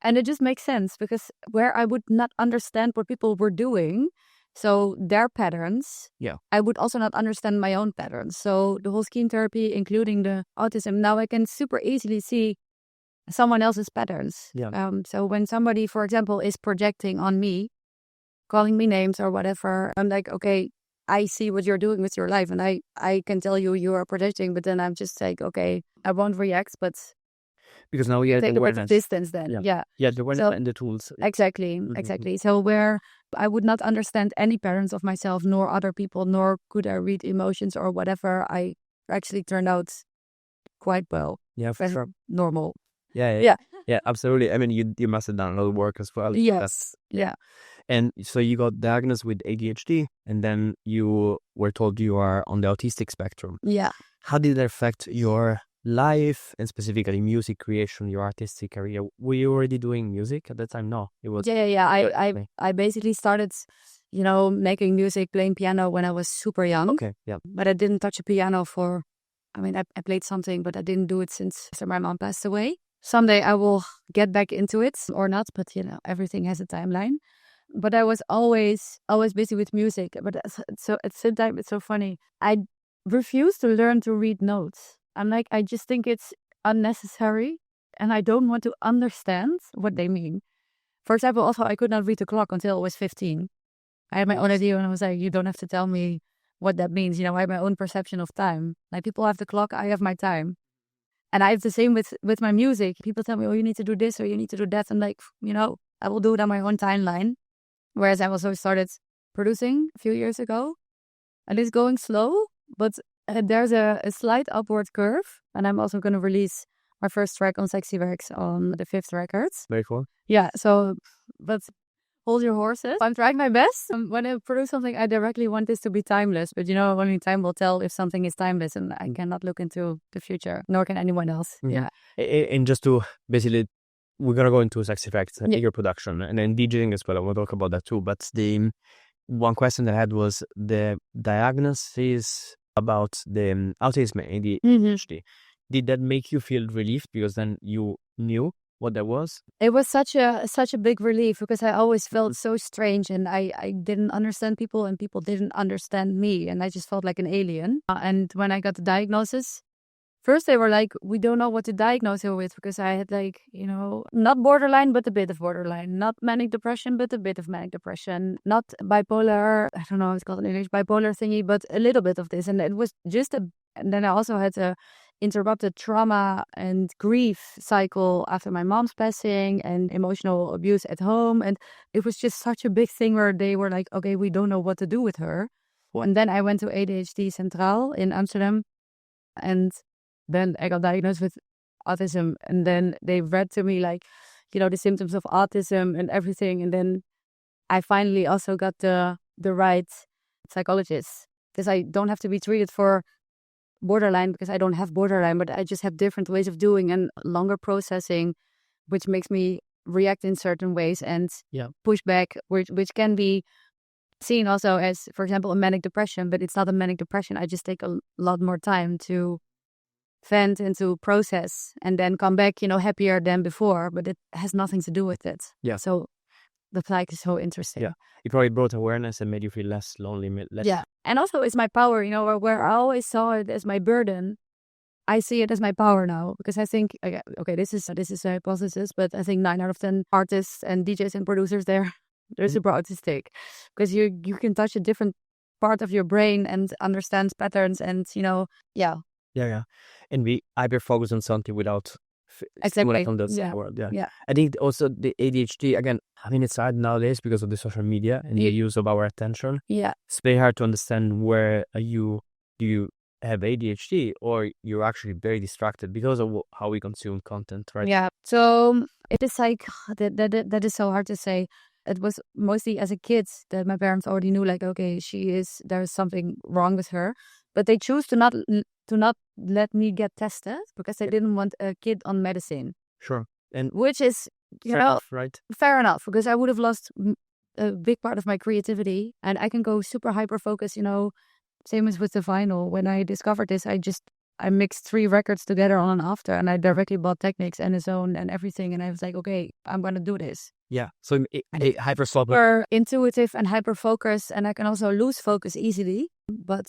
And it just makes sense because where I would not understand what people were doing, so their patterns, I would also not understand my own patterns. So the whole scheme therapy, including the autism, now I can super easily see someone else's patterns. Yeah. So when somebody, for example, is projecting on me, calling me names or whatever, I'm like, okay, I see what you're doing with your life. And I can tell you are projecting, but then I'm just like, okay, I won't react, but... Because now we have take the a bit of awareness. distance then. Yeah. The awareness and the tools. Exactly. So where I would not understand any patterns of myself, nor other people, nor could I read emotions or whatever, I actually turned out quite well. Yeah, for sure. Normal. Yeah, absolutely. I mean, you must have done a lot of work as well. Yes. And so you got diagnosed with ADHD, and then you were told you are on the autistic spectrum. Yeah. How did that affect your life and specifically music creation, your artistic career? Were you already doing music at that time? No, it was. I basically started, making music, playing piano when I was super young. Okay, yeah. But I didn't touch a piano I played something, but I didn't do it since my mom passed away. Someday I will get back into it or not, but everything has a timeline. But I was always busy with music. But so at the same time, it's so funny. I refuse to learn to read notes. I'm like, I just think it's unnecessary and I don't want to understand what they mean. For example, also, I could not read the clock until I was 15. I had my own idea and I was like, you don't have to tell me what that means. I have my own perception of time. Like people have the clock, I have my time. And I have the same with my music. People tell me, oh, you need to do this or you need to do that. I'm like, I will do it on my own timeline. Whereas I also started producing a few years ago. And it's going slow, but there's a slight upward curve, and I'm also going to release my first track on Sexy Works on the 5th record. Very cool. Yeah, so, but hold your horses. I'm trying my best. When I produce something, I directly want this to be timeless, but only time will tell if something is timeless, and I cannot look into the future, nor can anyone else. Mm-hmm. Yeah. And just to basically, we're going to go into Sexy Effects and your production, and then DJing as well. I want to talk about that too, but the one question that I had was the diagnosis about the autism and the ADHD. Did that make you feel relieved because then you knew what that was? It was such a big relief because I always felt so strange and I didn't understand people and people didn't understand me and I just felt like an alien. And when I got the diagnosis, first they were like, we don't know what to diagnose you with because I had not borderline, but a bit of borderline. Not manic depression, but a bit of manic depression. Not bipolar, I don't know how it's called in English, bipolar thingy, but a little bit of this. And it was just and then I also had a interrupted trauma and grief cycle after my mom's passing and emotional abuse at home. And it was just such a big thing where they were like, okay, we don't know what to do with her. And then I went to ADHD Centraal in Amsterdam. And then I got diagnosed with autism. And then they read to me like, the symptoms of autism and everything. And then I finally also got the right psychologist, because I don't have to be treated for borderline because I don't have borderline, but I just have different ways of doing and longer processing, which makes me react in certain ways and push back, which can be seen also as, for example, a manic depression, but it's not a manic depression. I just take a lot more time to vent and to process and then come back, happier than before, but it has nothing to do with it. Yeah. So the psych is so interesting. Yeah. It probably brought awareness and made you feel less lonely. Yeah. And also it's my power, where I always saw it as my burden. I see it as my power now, because I think, okay, this is a hypothesis, but I think 9 out of 10 artists and DJs and producers, they're super autistic, because you can touch a different part of your brain and understand patterns and, Yeah. And we hyper focus on something without exactly on that yeah. world. Yeah. I think also the ADHD, again, I mean, it's hard nowadays because of the social media and the use of our attention. Yeah. It's very hard to understand where you have ADHD or you're actually very distracted because of how we consume content, right? Yeah. So it is like that is so hard to say. It was mostly as a kid that my parents already knew, like, okay, there's something wrong with her, but they choose to not let me get tested because they didn't want a kid on medicine. Sure. And which is, right? Fair enough, because I would have lost a big part of my creativity, and I can go super hyper focus. Same as with the vinyl. When I discovered this, I mixed 3 records together on and after, and I directly bought Technics and Zone and everything, and I was like, okay, I'm gonna do this. Yeah. So hyper focus, super intuitive and hyper focus, and I can also lose focus easily, but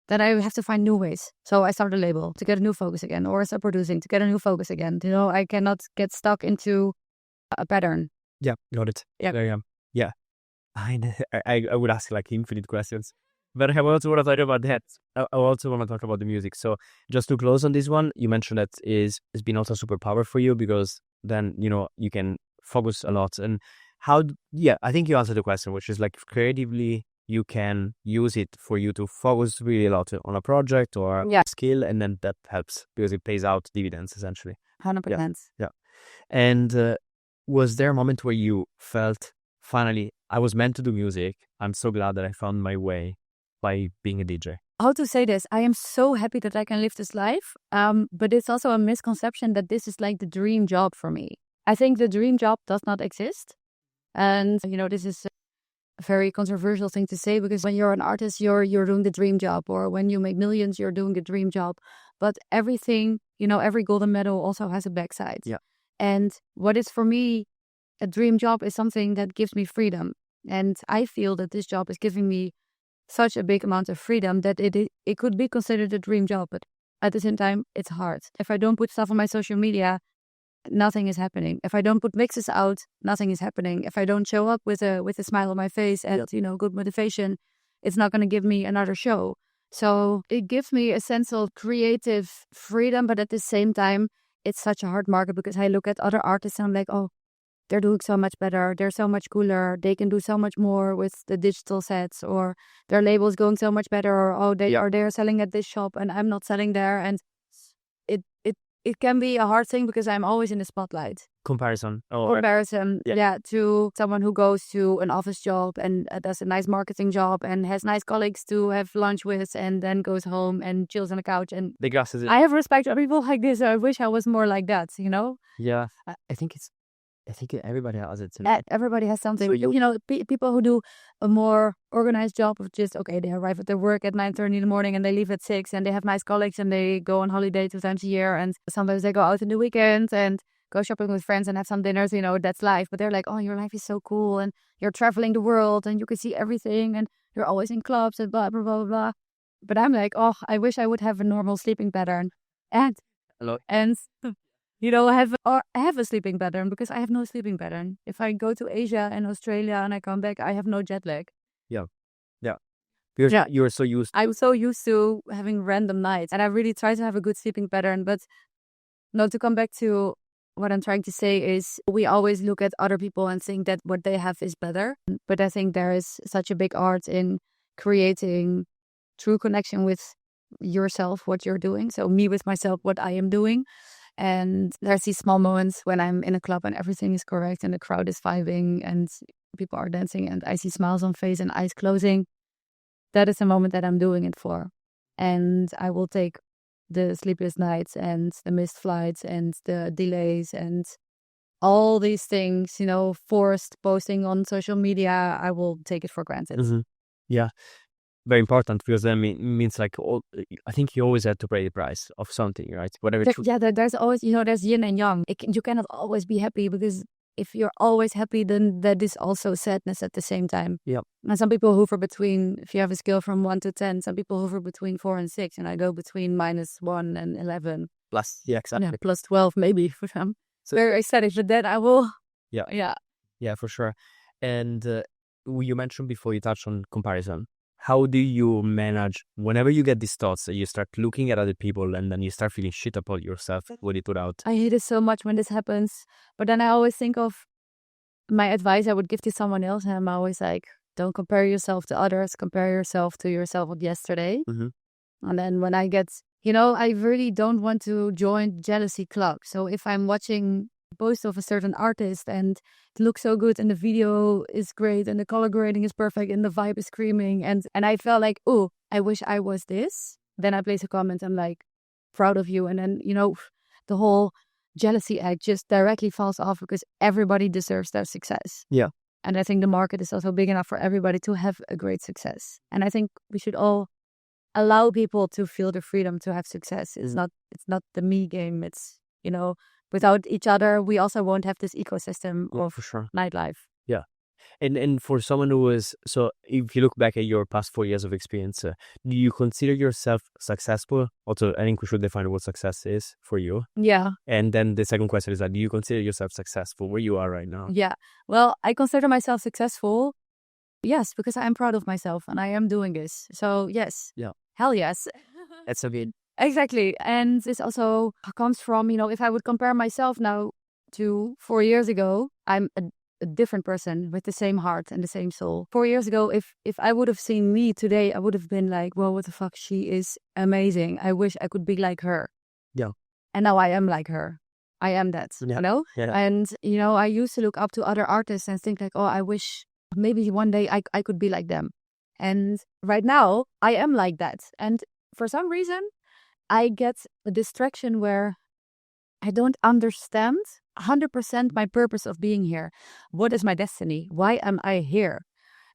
then I have to find new ways. So I start a label to get a new focus again, or I start producing to get a new focus again. I cannot get stuck into a pattern. Yeah, got it. Yeah. Yeah. I would ask like infinite questions, but I also want to talk about that. I also want to talk about the music. So just to close on this one, you mentioned that it's been also superpower for you because then, you can focus a lot. And I think you answered the question, which is like creatively, you can use it for you to focus really a lot on a project or a skill, and then that helps because it pays out dividends essentially. 100%. Yeah. And was there a moment where you felt, finally, I was meant to do music. I'm so glad that I found my way by being a DJ? How to say this? I am so happy that I can live this life, but it's also a misconception that this is like the dream job for me. I think the dream job does not exist. And, this is a very controversial thing to say, because when you're an artist, you're doing the dream job, or when you make millions, you're doing the dream job. But everything, every golden medal also has a backside. Yeah. And what is for me a dream job is something that gives me freedom. And I feel that this job is giving me such a big amount of freedom that it could be considered a dream job, but at the same time, it's hard. If I don't put stuff on my social media, nothing is happening. If I don't put mixes out, nothing is happening. If I don't show up with a smile on my face and good motivation, it's not going to give me another show. So it gives me a sense of creative freedom, but at the same time, it's such a hard market, because I look at other artists and I'm like, oh, they're doing so much better. They're so much cooler. They can do so much more with the digital sets, or their label's going so much better, or they're selling at this shop and I'm not selling there. And it can be a hard thing because I'm always in the spotlight. Comparison, to someone who goes to an office job and does a nice marketing job and has nice colleagues to have lunch with, and then goes home and chills on the couch. And the grass is. I have respect for people like this. I wish I was more like that. Yeah, I think everybody has it. Everybody has something. So people who do a more organized job of just, okay, they arrive at their work at 9:30 in the morning and they leave at 6, and they have nice colleagues and they go on holiday 2 times a year, and sometimes they go out in the weekends and go shopping with friends and have some dinners. That's life. But they're like, oh, your life is so cool, and you're traveling the world and you can see everything, and you're always in clubs and blah blah blah blah. But I'm like, oh, I wish I would have a normal sleeping pattern, and I have a sleeping pattern, because I have no sleeping pattern. If I go to Asia and Australia and I come back, I have no jet lag. Yeah. Because you're so used. I'm so used to having random nights, and I really try to have a good sleeping pattern. But to come back to what I'm trying to say is, we always look at other people and think that what they have is better. But I think there is such a big art in creating true connection with yourself, what you're doing. So me with myself, what I am doing. And there's these small moments when I'm in a club and everything is correct and the crowd is vibing and people are dancing and I see smiles on face and eyes closing. That is the moment that I'm doing it for. And I will take the sleepless nights and the missed flights and the delays and all these things, forced posting on social media. I will take it for granted. Mm-hmm. Yeah. Very important, because then it means like I think you always have to pay the price of something, right? Whatever. There's always, there's yin and yang. You cannot always be happy, because if you're always happy, then that is also sadness at the same time. Yeah. And some people hover between, if you have a scale from 1 to 10, some people hover between 4 and 6, and I go between -1 and 11. Plus, yeah, exactly. Yeah, plus 12 maybe for them. So very aesthetic, but then I will. Yeah, for sure. And you mentioned before, you touched on comparison. How do you manage whenever you get these thoughts that you start looking at other people and then you start feeling shit about yourself? What it put out? I hate it so much when this happens. But then I always think of my advice I would give to someone else. And I'm always like, don't compare yourself to others. Compare yourself to yourself of yesterday. Mm-hmm. And then when I get, I really don't want to join jealousy club. So if I'm watching post of a certain artist and it looks so good and the video is great and the color grading is perfect and the vibe is screaming and I felt like, oh, I wish I was this, then I place a comment, I'm like, proud of you. And then the whole jealousy act just directly falls off, because everybody deserves their success. Yeah. And I think the market is also big enough for everybody to have a great success. And I think we should all allow people to feel the freedom to have success. It's not the me game. It's without each other, we also won't have this ecosystem of nightlife. Yeah. And for someone who is, so if you look back at your past 4 years of experience, do you consider yourself successful? Also, I think we should define what success is for you. Yeah. And then the second question is that, do you consider yourself successful where you are right now? Yeah. Well, I consider myself successful. Yes, because I am proud of myself and I am doing this. So yes. Yeah. Hell yes. That's so good. Exactly. And this also comes from, if I would compare myself now to 4 years ago, I'm a different person with the same heart and the same soul. 4 years ago, if I would have seen me today, I would have been like, well, what the fuck? She is amazing. I wish I could be like her. Yeah. And now I am like her. I am that, Yeah. And, I used to look up to other artists and think like, oh, I wish maybe one day I could be like them. And right now I am like that. And for some reason, I get a distraction where I don't understand 100% my purpose of being here. What is my destiny? Why am I here?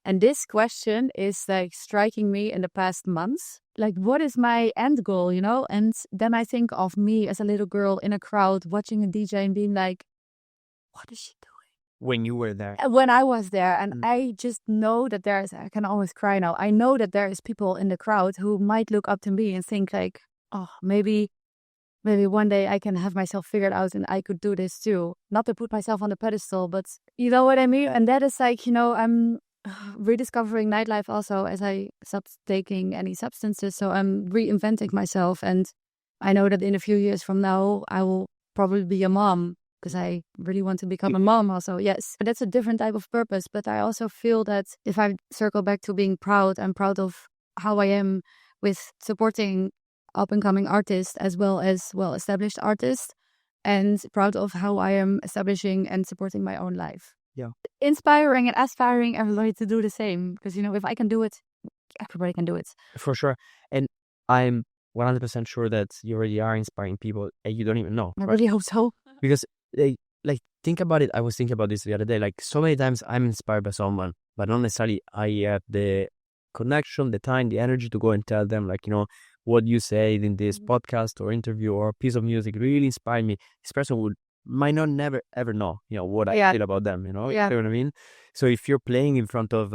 And this question is like striking me in the past months. Like, what is my end goal, And then I think of me as a little girl in a crowd watching a DJ and being like, what is she doing? When you were there. When I was there. And I just know that I can always cry now. I know that there is people in the crowd who might look up to me and think like, oh, maybe one day I can have myself figured out and I could do this too. Not to put myself on the pedestal, but you know what I mean? And that is like, I'm rediscovering nightlife also as I stopped taking any substances. So I'm reinventing myself. And I know that in a few years from now, I will probably be a mom, because I really want to become a mom also. Yes, but that's a different type of purpose. But I also feel that if I circle back to being proud, I'm proud of how I am with supporting up-and-coming artists as well as well-established artists, and proud of how I am establishing and supporting my own life. Yeah. Inspiring and aspiring everybody to do the same, because, if I can do it, everybody can do it. For sure. And I'm 100% sure that you already are inspiring people and you don't even know. I really hope so. Because, think about it. I was thinking about this the other day. Like, so many times I'm inspired by someone, but not necessarily I have the connection, the time, the energy to go and tell them, like, what you say in this podcast or interview or piece of music really inspired me. This person might not never ever know, what I feel about them, Yeah. You know what I mean? So if you're playing in front of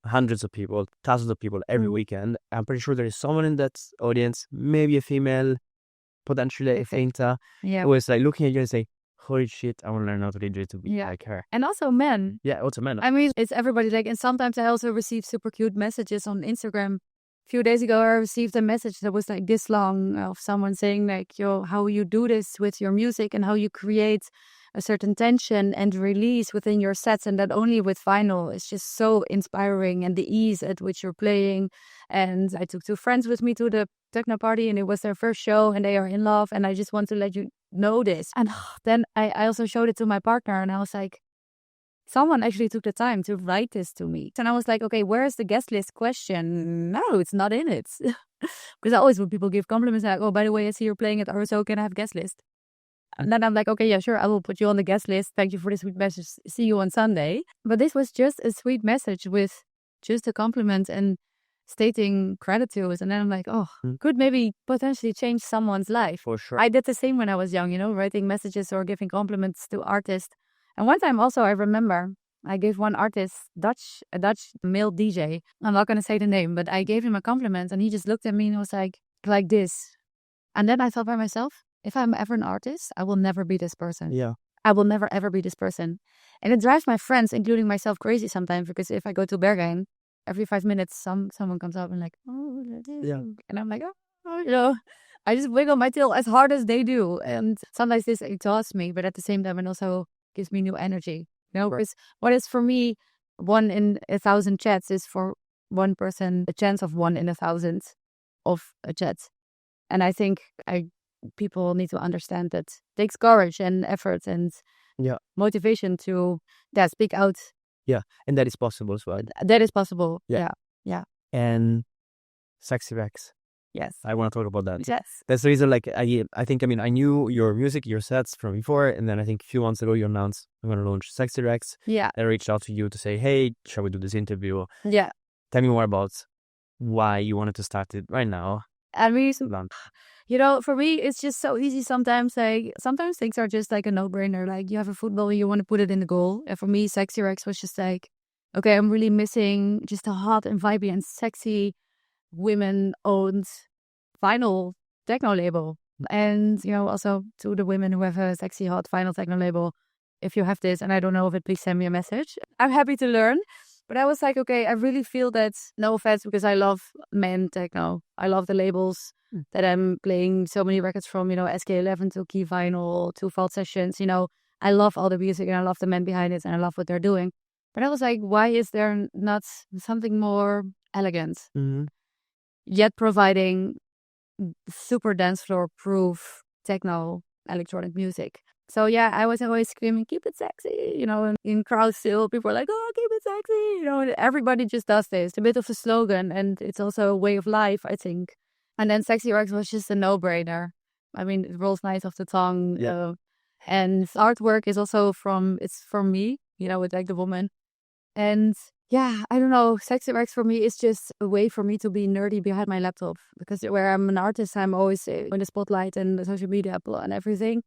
hundreds of people, thousands of people every weekend, I'm pretty sure there is someone in that audience, maybe a female, potentially a fainter, who is like looking at you and say, holy shit, I want to learn how to DJ to be like her. And also men. Yeah, also men. I mean, it's everybody. Like, and sometimes I also receive super cute messages on Instagram. A few days ago, I received a message that was like this long of someone saying like, how you do this with your music and how you create a certain tension and release within your sets, and that only with vinyl is just so inspiring, and the ease at which you're playing. And I took 2 friends with me to the techno party, and it was their first show, and they are in love, and I just want to let you know this. And then I also showed it to my partner, and I was like, someone actually took the time to write this to me. And I was like, okay, where's the guest list question? No, it's not in it. Because always when people give compliments, like, oh, by the way, I see you're playing at RSO, can I have guest list? And then I'm like, okay, yeah, sure, I will put you on the guest list. Thank you for the sweet message. See you on Sunday. But this was just a sweet message with just a compliment and stating gratitude. And then I'm like, oh, could maybe potentially change someone's life. For sure. I did the same when I was young, writing messages or giving compliments to artists. And one time also, I remember I gave one artist, a Dutch male DJ. I'm not going to say the name, but I gave him a compliment, and he just looked at me and was like this. And then I thought by myself, if I'm ever an artist, I will never be this person. Yeah. I will never, ever be this person. And it drives my friends, including myself, crazy sometimes, because if I go to Berghain, every 5 minutes, someone comes up and like, oh, yeah. And I'm like, oh, I just wiggle my tail as hard as they do. And sometimes this exhausts me, but at the same time, it also gives me new energy. Because what is for me 1 in 1,000 chats is for one person a chance of 1 in 1,000 of a chat. And I think people need to understand that it takes courage and effort and motivation to speak out. Yeah, and that is possible as well. That is possible. Yeah. And Sexy Rex. Yes. I want to talk about that. Yes. That's the reason, I knew your music, your sets from before, and then I think a few months ago you announced I'm going to launch Sexy Rex. Yeah. I reached out to you to say, hey, shall we do this interview? Yeah. Tell me more about why you wanted to start it right now. And for me, it's just so easy sometimes. Sometimes things are just like a no-brainer. Like you have a football, you want to put it in the goal. And for me, Sexy Rex was just like, okay, I'm really missing just a hot and vibey and sexy women-owned vinyl techno label. And, also to the women who have a sexy, hot vinyl techno label, if you have this, and I don't know of it, please send me a message. I'm happy to learn. But I was like, okay, I really feel that, no offense, because I love men techno. I love the labels that I'm playing so many records from, SK11 to Kyiv Vinyl to Vault Sessions. I love all the music and I love the men behind it and I love what they're doing. But I was like, why is there not something more elegant? Mm-hmm. Yet providing super dance floor proof techno electronic music. So yeah, I was always screaming, keep it sexy, and in crowds still, people are like, oh, keep it sexy, and everybody just does this. It's a bit of a slogan, and it's also a way of life, I think. And then Sexy Rex was just a no-brainer. I mean, it rolls nice off the tongue. Yeah. And artwork is also from me, with like the woman. And yeah, I don't know, Sexy Rex for me is just a way for me to be nerdy behind my laptop. Because where I'm an artist, I'm always in the spotlight and the social media and everything.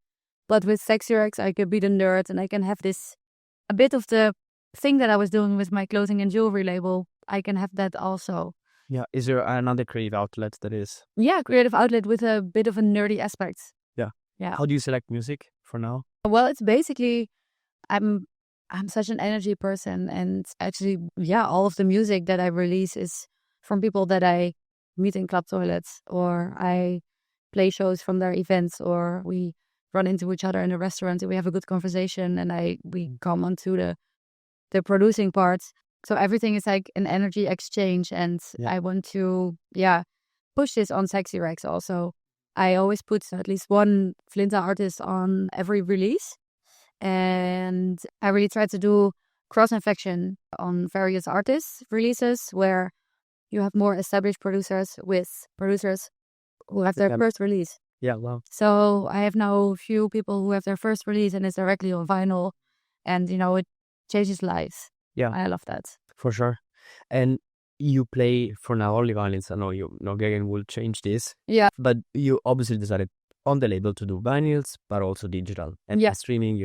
But with Sexy Rex, I could be the nerd and I can have a bit of the thing that I was doing with my clothing and jewelry label. I can have that also. Yeah. Is there another creative outlet that is? Yeah, creative outlet with a bit of a nerdy aspect. Yeah. Yeah. How do you select music for now? Well, it's basically, I'm such an energy person. And actually, all of the music that I release is from people that I meet in club toilets, or I play shows from their events, or we run into each other in a restaurant and we have a good conversation, and we come onto the producing parts. So everything is like an energy exchange, and I want to push this on Sexy Rex also. I always put at least one Flinta artist on every release, and I really try to do cross-infection on various artists' releases where you have more established producers with producers who have their first release. Yeah, wow. So I have now a few people who have their first release and it's directly on vinyl, and it changes lives. Yeah, I love that for sure. And you play for now only vinyls. I know Gagan will change this. Yeah, but you obviously decided on the label to do vinyls, but also digital and streaming.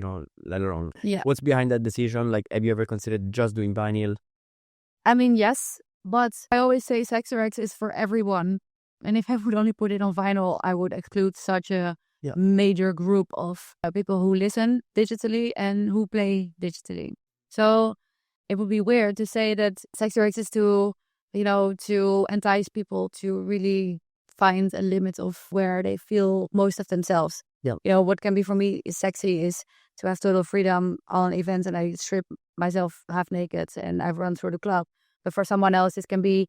Later on. Yeah. What's behind that decision? Like, have you ever considered just doing vinyl? I mean, yes, but I always say Sexy Rex is for everyone. And if I would only put it on vinyl, I would exclude such a major group of people who listen digitally and who play digitally. So it would be weird to say that Sexy Rex is to entice people to really find a limit of where they feel most of themselves. Yeah. What can be for me is sexy is to have total freedom on events, and I strip myself half naked and I run through the club. But for someone else, this can be,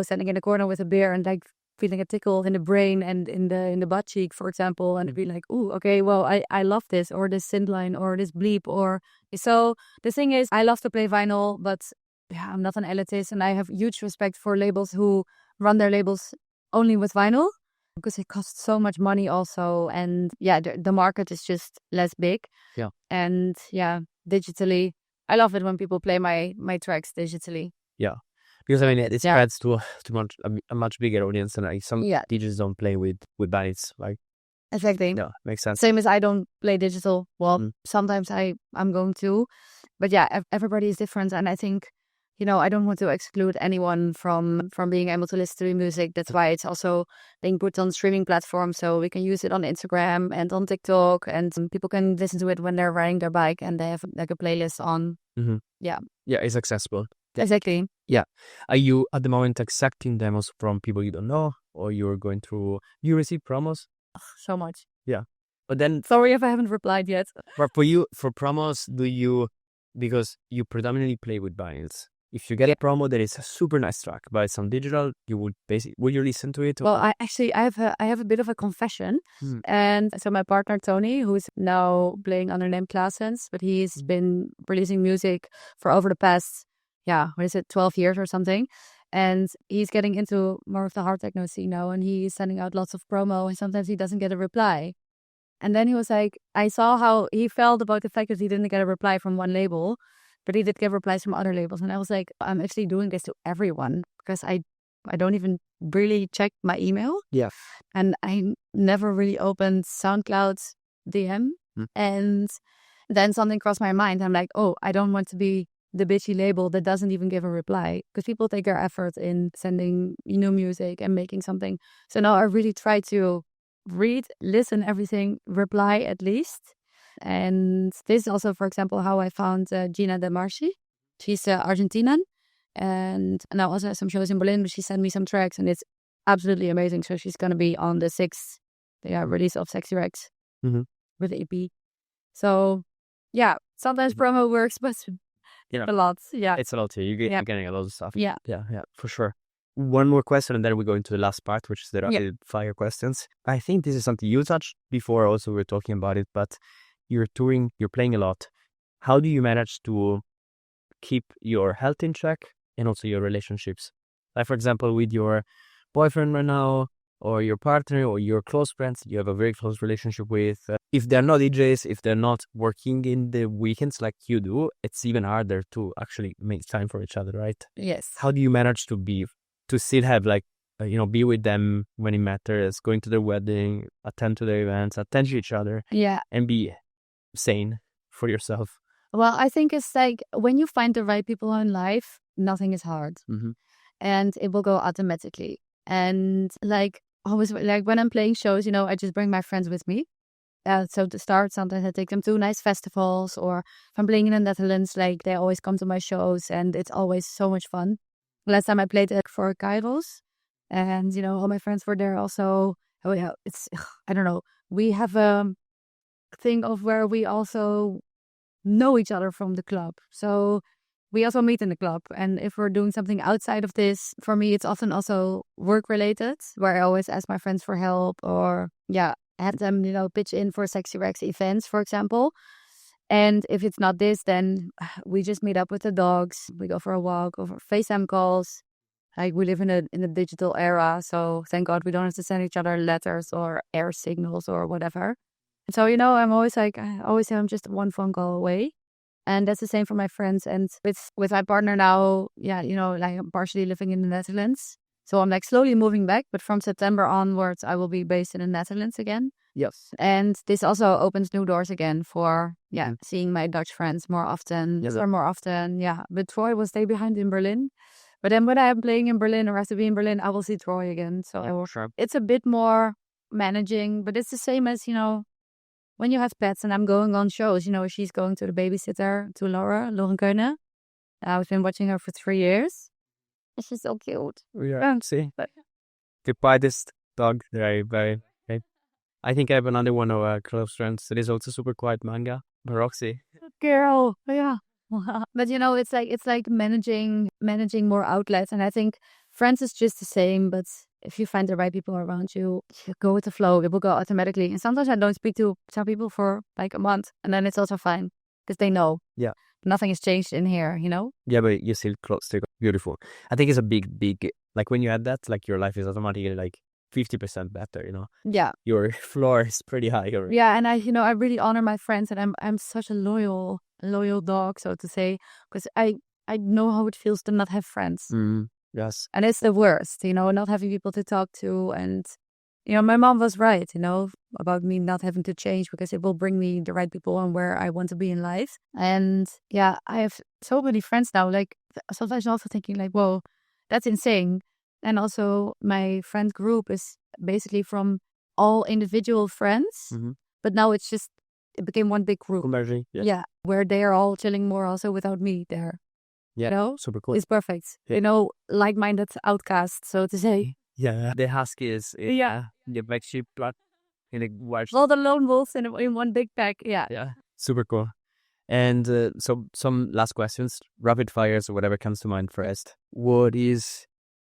standing in the corner with a beer and like feeling a tickle in the brain and in the butt cheek, for example, and be like, "Ooh, okay, well, I love this," or this synth line, or this bleep, or so. The thing is, I love to play vinyl, but I'm not an elitist, and I have huge respect for labels who run their labels only with vinyl, because it costs so much money also, and the market is just less big. Yeah. And digitally, I love it when people play my tracks digitally. Yeah. Because it spreads to a much bigger audience, and some DJs don't play with bands. Like, exactly. Yeah, makes sense. Same as I don't play digital. Well, sometimes I'm going to, but everybody is different, and I think I don't want to exclude anyone from being able to listen to music. That's why it's also being put on streaming platforms, so we can use it on Instagram and on TikTok, and people can listen to it when they're riding their bike and they have like a playlist on. Mm-hmm. Yeah, it's accessible. Exactly. Yeah. Are you at the moment accepting demos from people you don't know, or you're going through? You receive promos? So much. Yeah. But then, sorry if I haven't replied yet. But for you, for promos, because you predominantly play with vinyls, if you get a promo that is a super nice track, but it's on digital, would you listen to it? Well, I have a bit of a confession. And so my partner Tony, who's now playing under name Claessens, but he's been releasing music for over the past 12 years or something, and he's getting into more of the hard techno scene now, and he's sending out lots of promo, and sometimes he doesn't get a reply. And then he was like, I saw how he felt about the fact that he didn't get a reply from one label, but he did get replies from other labels. And I was like, I'm actually doing this to everyone, because I don't even really check my email. Yeah. And I never really opened SoundCloud's DM. And then something crossed my mind. I'm like, oh, I don't want to be the bitchy label that doesn't even give a reply, because people take their effort in sending music and making something. So now I really try to read, listen, everything, reply at least. And this is also, for example, how I found Gina De Marchi. She's Argentinian, and now also has some shows in Berlin, but she sent me some tracks, and it's absolutely amazing. So she's going to be on the 6th release of Sexy Rex with the EP. So sometimes promo works, but a lot. Yeah, it's a lot here. You're getting a lot of stuff. Yeah, for sure. One more question, and then we go into the last part, which is the rapid fire questions. I think this is something you touched before. Also, we're talking about it, but you're touring, you're playing a lot. How do you manage to keep your health in check and also your relationships? Like, for example, with your boyfriend right now, or your partner, or your close friends you have a very close relationship with. If they're not DJs, if they're not working in the weekends like you do, it's even harder to actually make time for each other, right? Yes. How do you manage to still have be with them when it matters, going to their wedding, attend to their events, attend to each other, and be sane for yourself? Well, I think it's like when you find the right people in life, nothing is hard, and it will go automatically. And like always, like when I'm playing shows, I just bring my friends with me. So to start, sometimes I take them to nice festivals, or if I'm playing in the Netherlands, like they always come to my shows, and it's always so much fun. Last time I played for Kyiv, and all my friends were there also. Oh yeah, I don't know. We have a thing of where we also know each other from the club, so we also meet in the club. And if we're doing something outside of this, for me, it's often also work related, where I always ask my friends for help, or have them pitch in for Sexy Rex events, for example. And if it's not this, then we just meet up with the dogs. We go for a walk, over FaceTime calls. Like, we live in a digital era, so thank God we don't have to send each other letters or air signals or whatever. So I'm always like, I always say I'm just one phone call away, and that's the same for my friends. And with my partner now, like I'm partially living in the Netherlands, so I'm like slowly moving back. But from September onwards, I will be based in the Netherlands again. Yes. And this also opens new doors again for, seeing my Dutch friends more often. Yes. Or more often, But Troy will stay behind in Berlin. But then when I am playing in Berlin or have to be in Berlin, I will see Troy again. So it's a bit more managing, but it's the same as, when you have pets and I'm going on shows, she's going to the babysitter, to Laure Croft. I've been watching her for 3 years. She's so cute. Yeah, see? The quietest dog, very, very. I think I have another one of our close friends that is also super quiet manga, Roxy. Girl, yeah. But it's like managing more outlets, and I think friends is just the same. But if you find the right people around you, you go with the flow. It will go automatically. And sometimes I don't speak to some people for like a month, and then it's also fine because they know. Yeah. Nothing has changed in here, you know? Yeah, but you're still close to beautiful. I think it's a big, like when you add that, like your life is automatically like 50% better, you know? Yeah. Your floor is pretty high already. Yeah, and I really honor my friends, and I'm such a loyal dog, so to say, because I know how it feels to not have friends. Yes. And it's the worst, not having people to talk to. And, my mom was right, about me not having to change because it will bring me the right people and where I want to be in life. And yeah, I have so many friends now, like sometimes also thinking like, whoa, that's insane. And also my friend group is basically from all individual friends, but now it became one big group. Converging. Yeah, where they are all chilling more also without me there. Yeah, super cool. It's perfect. Yeah. Like-minded outcast, so to say. Yeah, the husky is the black sheep blood in a white. All the lone wolves in one big pack. Yeah. Yeah, super cool. And so some last questions, rapid fires or whatever comes to mind first. What is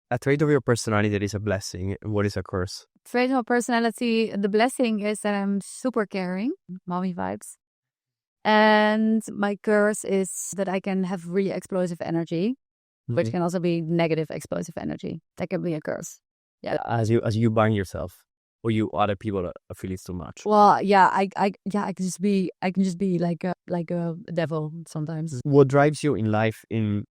a trait of your personality that is a blessing? What is a curse? Trait of my personality, the blessing is that I'm super caring, mommy vibes. And my curse is that I can have really explosive energy, which can also be negative explosive energy. That can be a curse. Yeah. As you buying yourself, or you other people feel it's too much. Well, yeah, I can just be like a devil sometimes. What drives you in life in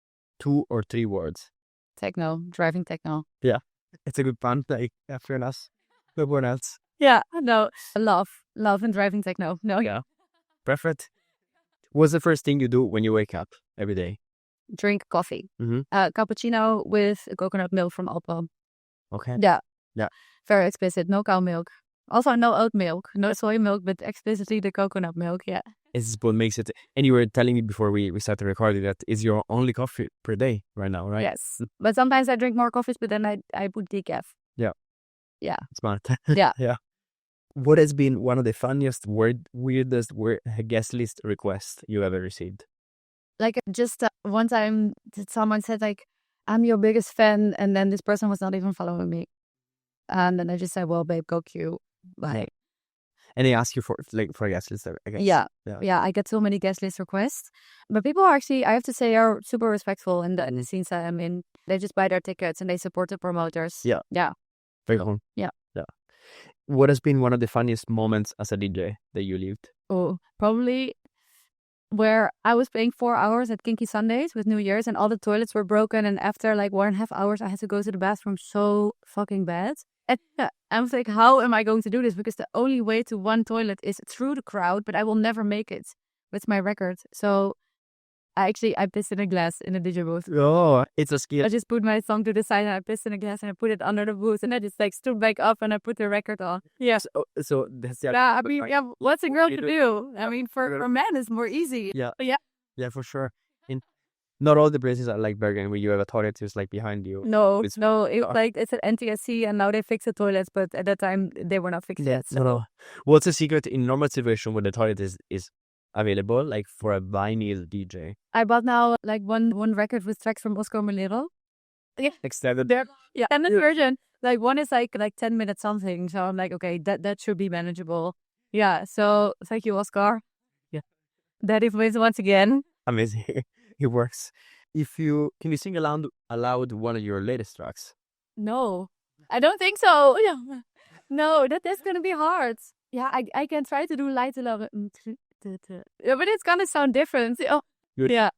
2 or 3 words? Techno, driving techno. Yeah, it's a good pun. Like fair enough. No one else. Yeah, no, love and driving techno. No, yeah, perfect. What's the first thing you do when you wake up every day? Drink coffee. Cappuccino with coconut milk from Alpo. Okay. Yeah. Yeah. Very explicit. No cow milk. Also no oat milk. No soy milk, but explicitly the coconut milk. Yeah. It's what makes it. And you were telling me before we started recording that is your only coffee per day right now, right? Yes. But sometimes I drink more coffees, but then I put decaf. Yeah. Yeah. Smart. Yeah. Yeah. What has been one of the funniest, weirdest guest list requests you ever received? Like just one time someone said like, I'm your biggest fan. And then this person was not even following me. And then I just said, well, babe, go cute. Bye. And they ask you for a guest list, I guess. Yeah. I get so many guest list requests. But people are actually, I have to say, are super respectful in the scenes that I'm in. They just buy their tickets and they support the promoters. Yeah. Yeah. Very cool. Yeah. Yeah. What has been one of the funniest moments as a DJ that you lived? Oh, probably where I was playing 4 hours at Kinky Sundays with New Year's and all the toilets were broken. And after like 1.5 hours, I had to go to the bathroom so fucking bad. And I was like, how am I going to do this? Because the only way to one toilet is through the crowd, but I will never make it with my record. So I pissed in a glass in a DJ booth. Oh, it's a skill. I just put my song to the side and I pissed in a glass and I put it under the booth and I just like stood back up and I put the record on. Yeah. So that's I mean, yeah, what's a girl to do? I mean, for a man, it's more easy. Yeah. Yeah. Yeah, for sure. Not all the places are like Bergen where you have a toilet just like behind you. No, it's an NTSC and now they fix the toilets, but at that time they were not fixed yet. So. No. What's the secret in normal situation where the toilet is available, like for a vinyl DJ? I bought now like one record with tracks from Oscar Molero. Yeah. Extended. Yeah. And the version, like one is like 10 minutes something. So I'm like, okay, that should be manageable. Yeah. So thank you, Oscar. Yeah. That is once again. Amazing. It works. Can you sing aloud one of your latest tracks? No, I don't think so. Yeah. No, that's gonna be hard. Yeah, I can try to do light love. Yeah, but it's gonna sound different. Oh, good. Yeah.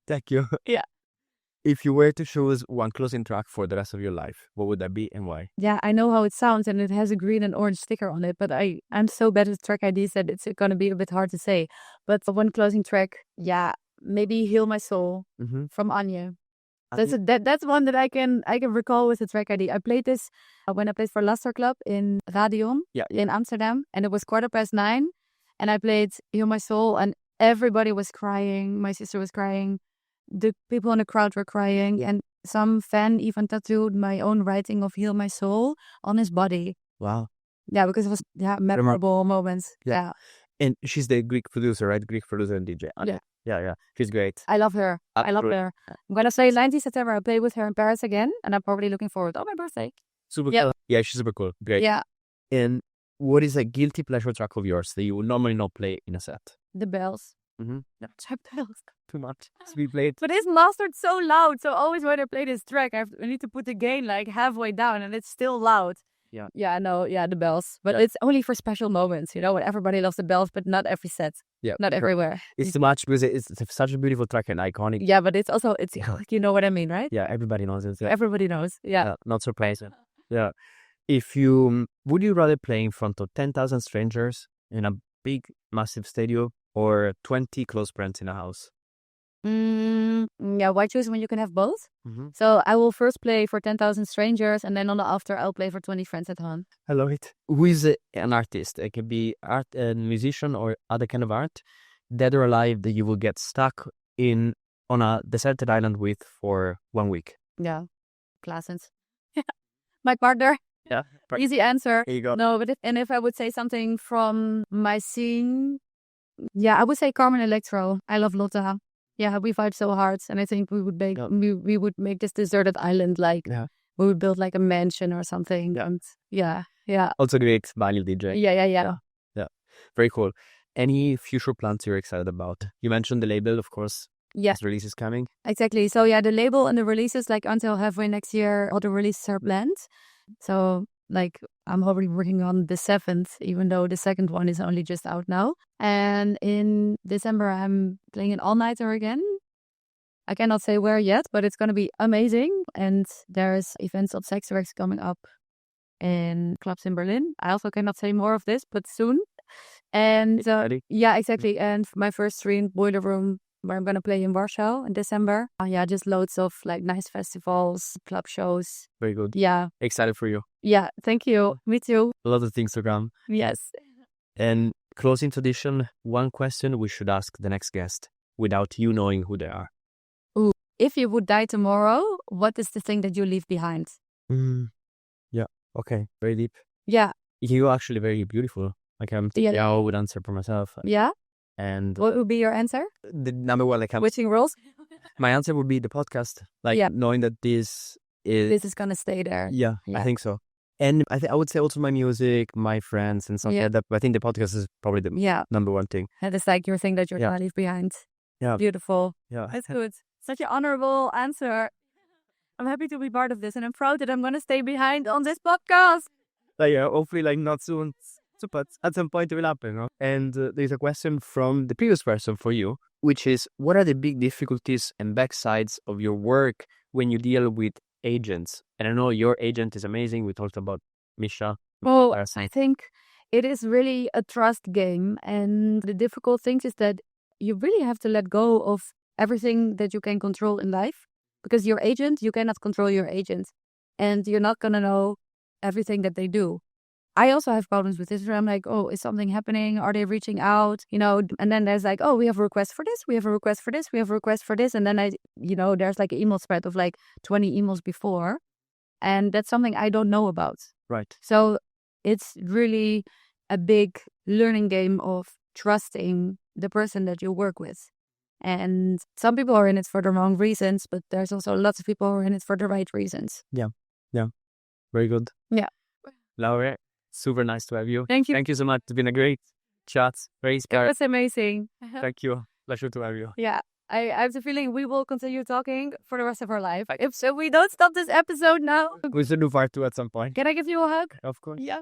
Thank you. Yeah. If you were to choose one closing track for the rest of your life, what would that be and why? Yeah, I know how it sounds and it has a green and orange sticker on it, but I'm so bad at track IDs that it's gonna be a bit hard to say. But one closing track, yeah, maybe Heal My Soul from Anya. That's one that I can recall with the track ID. I played this when I played for Luster Club in Radion in Amsterdam, and it was 9:15, and I played Heal My Soul, and everybody was crying. My sister was crying. The people in the crowd were crying, and some fan even tattooed my own writing of Heal My Soul on his body. Wow. Yeah, because it was memorable moments. Yeah. And she's the Greek producer, right? Greek producer and DJ. Yeah. She's great. I love her. I love her. I'm going to say 19 September, I'll play with her in Paris again. And I'm probably looking forward to my birthday. Super cool. Yeah, she's super cool. Great. Yeah. And what is a guilty pleasure track of yours that you would normally not play in a set? The bells. Mm-hmm. No, bells. Too much. We played. But it's mastered so loud. So always when I play this track, I need to put the gain like halfway down and it's still loud. Yeah. Yeah, no, the bells. But it's only for special moments, when everybody loves the bells, but not every set. Yeah. Not everywhere. It's too much because it's such a beautiful track and iconic. Yeah, but it's also, you know what I mean, right? Yeah, everybody knows it. Everybody knows. Yeah. Not surprising. Yeah. Would you rather play in front of 10,000 strangers in a big, massive stadium or 20 close friends in a house? Yeah, why choose when you can have both? Mm-hmm. So I will first play for 10,000 strangers and then on the after I'll play for 20 friends at home. I love it. Who is an artist? It can be art, a musician or other kind of art, dead or alive, that you will get stuck on a deserted island with for 1 week. Yeah, Claessens. My partner. Yeah. Easy answer. Here you go. No, but if I would say something from my scene, I would say Carmen Electro. I love Lotta. Yeah, we vibe so hard, and I think we would make we would make this deserted island we would build like a mansion or something. Yeah. And yeah. Also great vinyl DJ. Yeah. Very cool. Any future plans you're excited about? You mentioned the label, of course. Yes. Release is coming. Exactly. So the label and the releases, until halfway next year, all the releases are planned. So I'm already working on the 7th, even though the second one is only just out now. And in December, I'm playing an all-nighter again. I cannot say where yet, but it's going to be amazing. And there's events of sex works coming up in clubs in Berlin. I also cannot say more of this, but soon. And yeah, exactly. And my first stream, Boiler Room, where I'm going to play in Warsaw in December. Just loads of nice festivals, club shows. Very good. Yeah. Excited for you. Yeah, thank you. Me too. A lot of things to come. Yes. And closing tradition, one question we should ask the next guest without you knowing who they are. Ooh. If you would die tomorrow, what is the thing that you leave behind? Yeah. Okay. Very deep. Yeah. You're actually very beautiful. I would answer for myself. Yeah. And what would be your answer? The number one, switching roles. My answer would be the podcast. Knowing that this is gonna stay there. Yeah, I think so. And I would say also my music, my friends, and something like that. But I think the podcast is probably the number one thing. That is your thing that you're gonna leave behind. Yeah, beautiful. Yeah, that's good. Such an honorable answer. I'm happy to be part of this, and I'm proud that I'm gonna stay behind on this podcast. Hopefully, not soon. But at some point it will happen. And there's a question from the previous person for you, which is, what are the big difficulties and backsides of your work when you deal with agents? And I know your agent is amazing. We talked about Misha. Well, I think it is really a trust game. And the difficult thing is that you really have to let go of everything that you can control in life. Because your agent, you cannot control your agent. And you're not going to know everything that they do. I also have problems with this where I'm like, oh, is something happening? Are they reaching out? And then there's oh, we have a request for this. We have a request for this. We have a request for this. And then there's an email spread of 20 emails before. And that's something I don't know about. Right. So it's really a big learning game of trusting the person that you work with. And some people are in it for the wrong reasons, but there's also lots of people who are in it for the right reasons. Yeah. Very good. Yeah. Laure, super nice to have you. Thank you. Thank you so much. It's been a great chat. Very inspiring. It was amazing. Thank you. Pleasure to have you. Yeah. I have the feeling we will continue talking for the rest of our life. If so, we don't stop this episode now. We should do part 2 at some point. Can I give you a hug? Of course. Yeah.